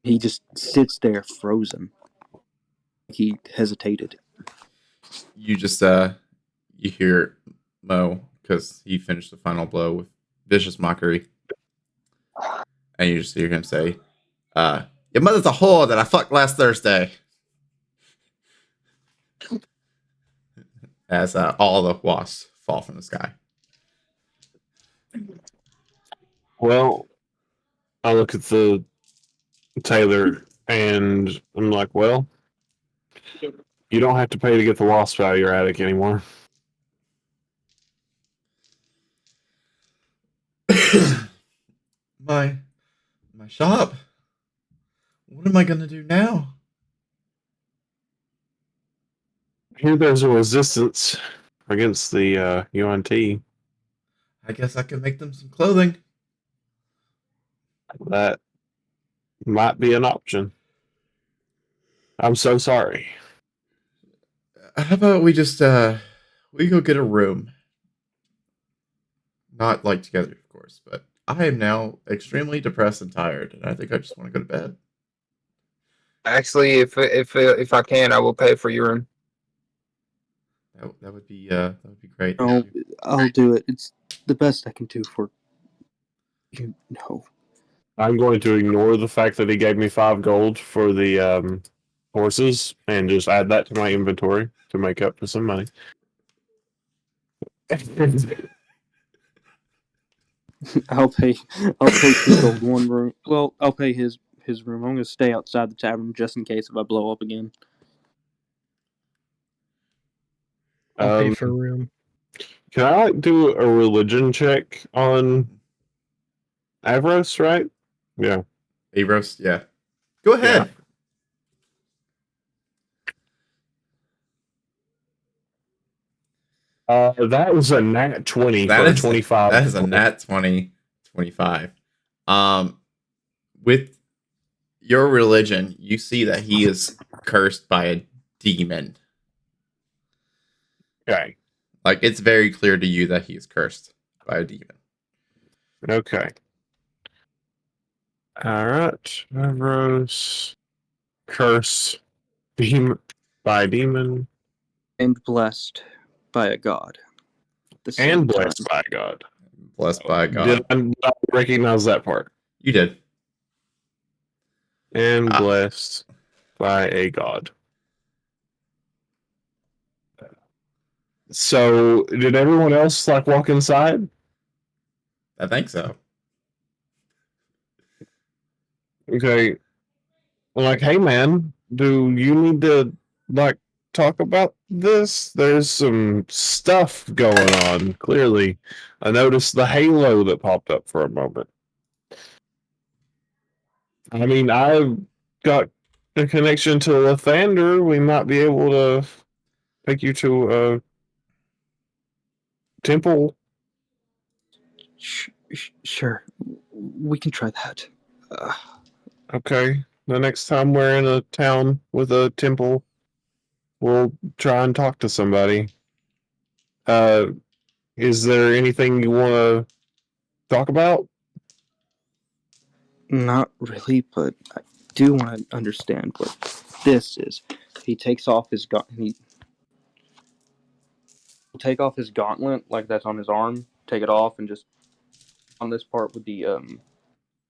he just sits there frozen. He hesitated. You just you hear Mo because he finished the final blow with Vicious Mockery, and you just hear him say, "Your mother's a whore that I fucked last Thursday." As all the wasps fall from the sky. Well, I look at the Taylor and I'm like, well, you don't have to pay to get the wasp out of your attic anymore. my my shop. What am I gonna do now? Here there's a resistance against the UNT. I guess I can make them some clothing. That might be an option. I'm so sorry. How about we just we go get a room? Not like together, of course, but I am now extremely depressed and tired, and I think I just want to go to bed. Actually, if I can, I will pay for your room. That would be great. Oh, Thank you. I'll do it. It's the best I can do for you. No. I'm going to ignore the fact that he gave me 5 gold for the horses and just add that to my inventory to make up for some money. I'll pay 2 gold, 1 room. Well, I'll pay his room. I'm gonna stay outside the tavern just in case if I blow up again. I'll pay Um, for room. Can I like do a religion check on Avros, right? Yeah. Avros, yeah. Go ahead. That was a nat 20 That for a is 25. that is a nat 20, 25. With your religion, you see that he is cursed by a demon. Okay. Like it's very clear to you that he is cursed by a demon. Okay. All right. Avros, curse, by demon, And blessed by a god. At the same and blessed time. by God. Blessed by God. Did I recognize that part? You did. And Ah. blessed by a God. So, did everyone else like walk inside? I think so. Okay. Like, hey man, do you need to like talk about this? There's some stuff going on. Clearly, I noticed the halo that popped up for a moment. I mean, I've got a connection to Lathander. We might be able to take you to a temple. Sure. We can try that. Okay. The next time we're in a town with a temple, we'll try and talk to somebody. Is there anything you want to talk about? Not really, but I do want to understand what this is. He takes off his he'll take off his gauntlet, like that's on his arm, take it off, and just on this part with the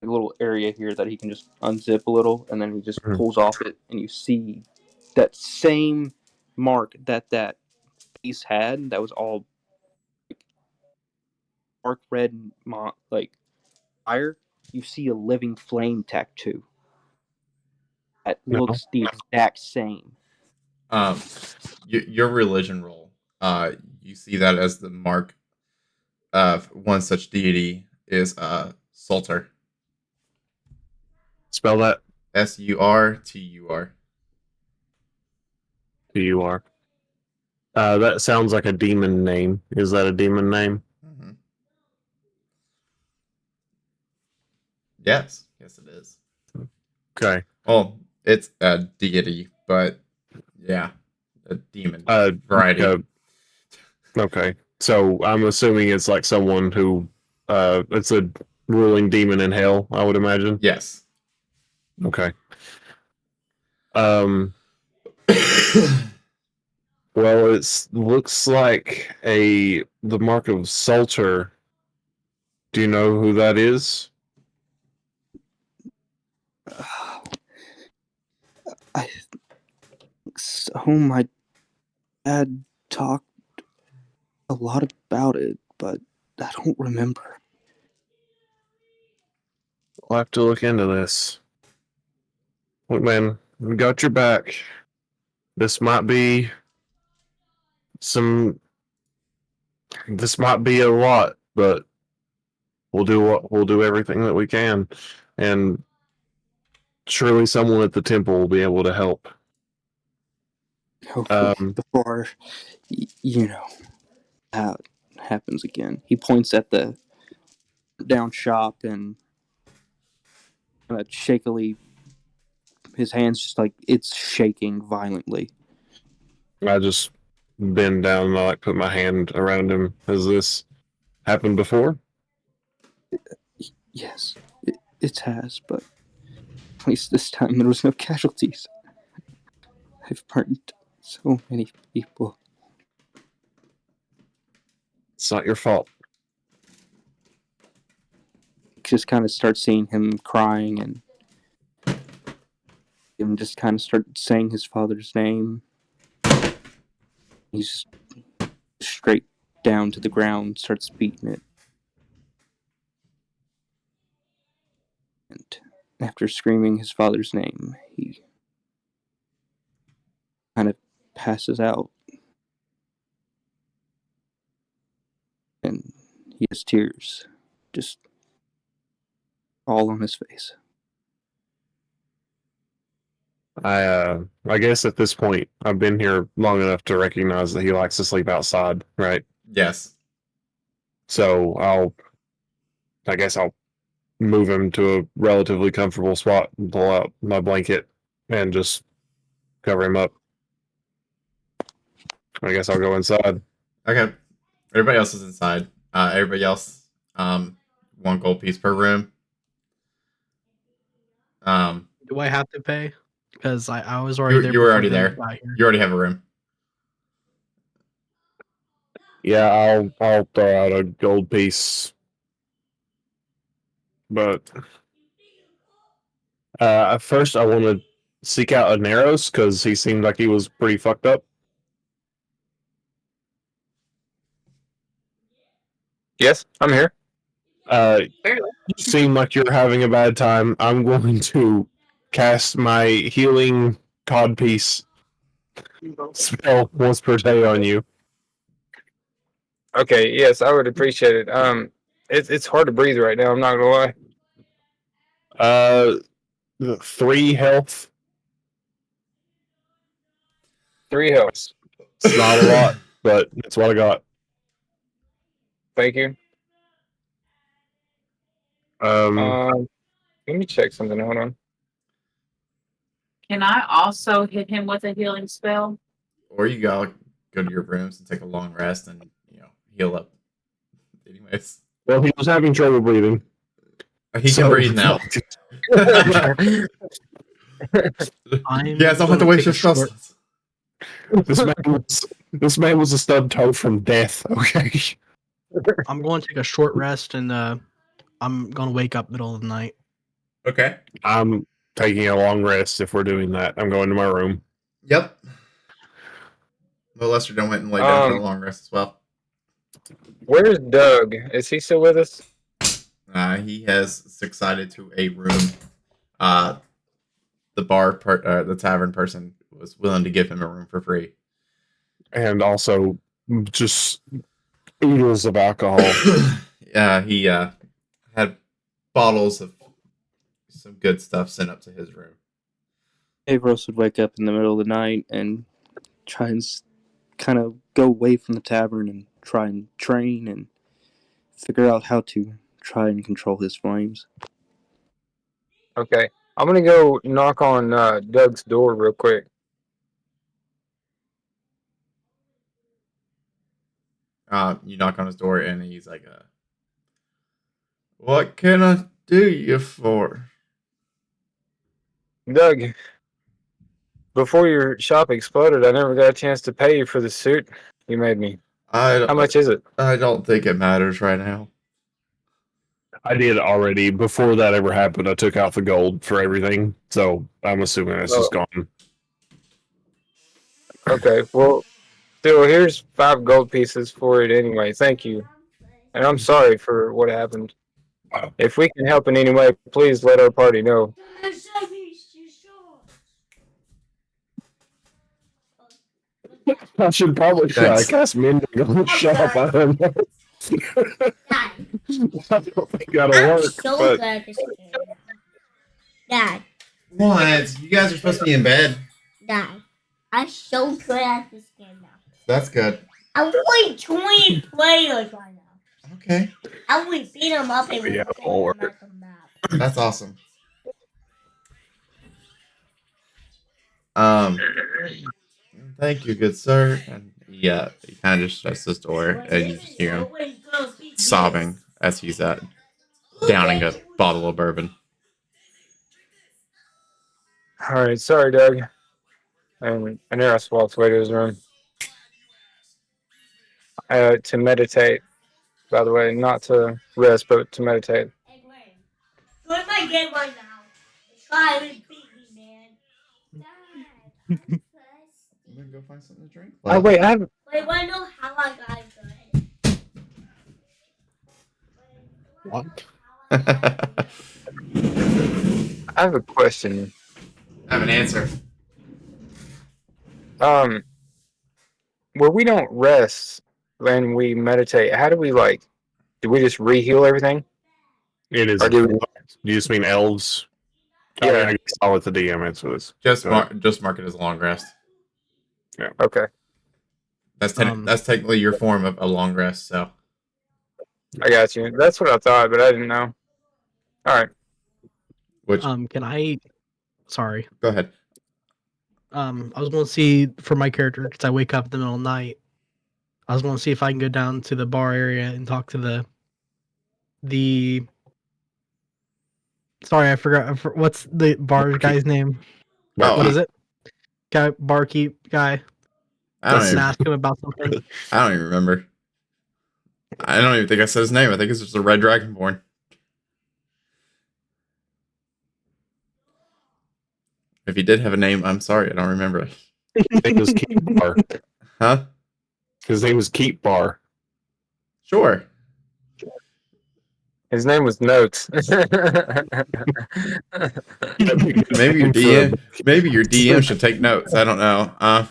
little area here that he can just unzip a little, and then he just pulls off it, and you see that same mark that piece had that was all dark red like fire. You see a living flame tattoo that No. looks the exact same. Your religion role. You see that as the mark of one such deity is Sultur. Spell that. Surtur. Tur. That sounds like a demon name. Is that a demon name? Mm-hmm. Yes, it is. Okay. Well, it's a deity, but yeah, a demon variety. Okay. So I'm assuming it's like someone who it's a ruling demon in hell, I would imagine. Yes. Okay. Well, it looks like the mark of Sultur. Do you know who that is? I think so. My dad talked a lot about it, but I don't remember. We'll have to look into this. Look, man, we got your back. This might be some. This might be a lot, but we'll do everything that we can, and surely someone at the temple will be able to help. Hopefully before, you know, that happens again. He points at the down shop and shakily, his hands just like it's shaking violently. I just bend down and I like put my hand around him. Has this happened before? Yes, it has, but at least this time there was no casualties. I've burned so many people. It's not your fault. Just kind of start seeing him crying and him just kind of start saying his father's name. He's straight down to the ground, starts beating it. And after screaming his father's name, he kind of passes out. And he has tears just all on his face. I guess at this point I've been here long enough to recognize that he likes to sleep outside, right? Yes. So I guess I'll move him to a relatively comfortable spot and pull out my blanket and just cover him up. I guess I'll go inside. Okay. Everybody else is inside. Everybody else, 1 gold piece per room. Do I have to pay? Because I was already You- there. you were before already they there. got here. You already have a room. Yeah, I'll throw out a gold piece. But at first I want to seek out Aneros because he seemed like he was pretty fucked up. Yes, I'm here. Barely. You seem like you're having a bad time. I'm going to cast my healing codpiece spell once per day on you. Okay, yes, I would appreciate it. It's hard to breathe right now. I'm not gonna lie. 3 health. 3 health. It's not a lot, but it's what I got. Thank you. Let me check something. Hold on. Can I also hit him with a healing spell? Or you go to your rooms and take a long rest and, heal up. Anyways. Well, he was having trouble breathing. He can breathe now. I'm You guys don't have to gonna waste your take a spell short- slots. This man was a stub toe from death. Okay. I'm going to take a short rest, and I'm gonna wake up middle of the night. Okay. I'm taking a long rest if we're doing that. I'm going to my room. Yep. Well, Lester done went and laid down for a Um, long rest as well. Where's Doug? Is he still with us? He has succeeded to a room. The tavern person was willing to give him a room for free. And also just oodles of alcohol. He had bottles of some good stuff sent up to his room. Avros would wake up in the middle of the night and try and kind of go away from the tavern and try and train and figure out how to try and control his flames. Okay. I'm gonna go knock on Doug's door real quick. You knock on his door and he's like, "What can I do you for?" Doug, before your shop exploded, I never got a chance to pay you for the suit you made me. How much is it? I don't think it matters right now. I did already. Before that ever happened, I took out the gold for everything. So I'm assuming it's just gone. Okay, well, still, here's 5 gold pieces for it anyway. Thank you. And I'm sorry for what happened. If we can help in any way, please let our party know. I should probably try Thanks. to cast Mending on shut up. I don't know. I don't think that'll I'm work. so But good at this game. Dad, What? You guys are supposed to be in bed. Dad, I'm so good at this game now. That's good. I'm playing 20 players right now. Okay. I will beat them up and Yeah, put it'll them work. at the map. That's awesome. Thank you, good sir. And yeah, he kind of just shuts this door, and you just hear him sobbing as he's downing a bottle of bourbon. All right, sorry, Doug. And Aneros walks away to his room. To meditate, by the way, not to rest, but to meditate. Hey, Glenn, join my game right now. Try and beat me, man. Dad, I'm I'm gonna go find something to drink. Oh wait, I have Wait, wanna know how I got good? what? I I have a question. have an answer. Where we don't rest when we meditate, how do we do we just re-heal everything? It is. Or do- Do you just mean elves? Yeah. I guess I'll let the DM answer this. Just mark it as a long rest. Okay, That's Um, that's technically your form of a long rest. So I got you. That's what I thought, but I didn't know. All right. which Can I? Sorry. go ahead. I was going to see for my character because I wake up in the middle of the night. I was going to see if I can go down to the bar area and talk to the. Sorry, I forgot. What's the bar guy's name? Oh, What is it? Barkeep guy. I don't Let's even, ask him about something. I don't even remember. I don't even think I said his name. I think it's just a red dragonborn. If he did have a name, I'm sorry, I don't remember it. I think it was Keep Bar. Huh? His name was Keep Bar. Sure. His name was Notes. Maybe your DM should take notes. I don't know. I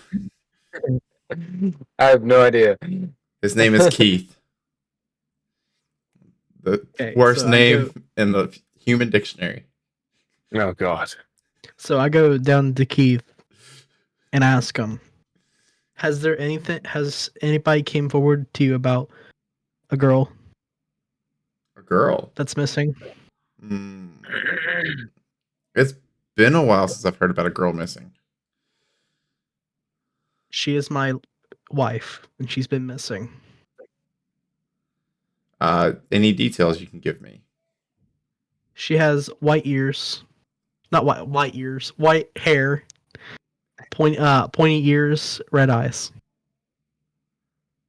have no idea. His name is Keith. The Okay, worst so I name in the human dictionary. Oh God. So I go down to Keith and ask him, has anybody came forward to you about a girl A girl. that's missing? Hmm. It's been a while since I've heard about a girl missing. She is my wife and she's been missing. Any details you can give me? She has white ears. Not white ears, white hair, pointy ears, red eyes.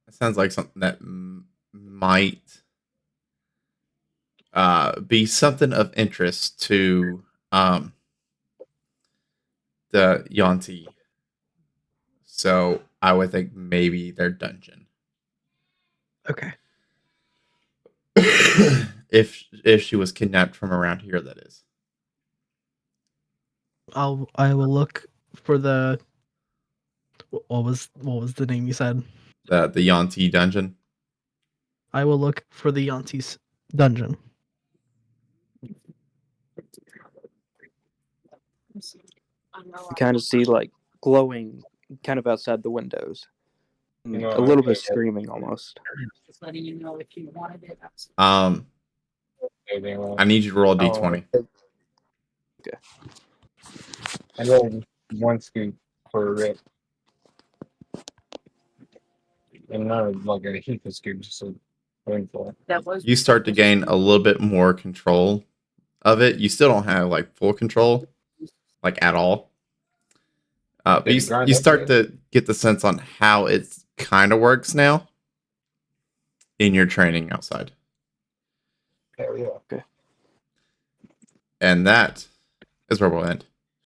That sounds like something that might be something of interest to the Yanti. So I would think maybe their dungeon. Okay. if she was kidnapped from around here, that is. I will look for the what was the name you said? The Yanti dungeon. I will look for the Yanti's dungeon. You kind of see like glowing kind of outside the windows. And You know, a little okay, bit screaming almost. Just letting you know if you wanted it. I need you to roll a d20. I rolled one scoop for a rip. And not like a heap of scoops, just a handful. That was You start to gain a little bit more control of it. You still don't have like full control, like at all. But Did it grind you up start to get the sense on how it kind of works now in your training outside. Hell yeah. And that is where we'll end.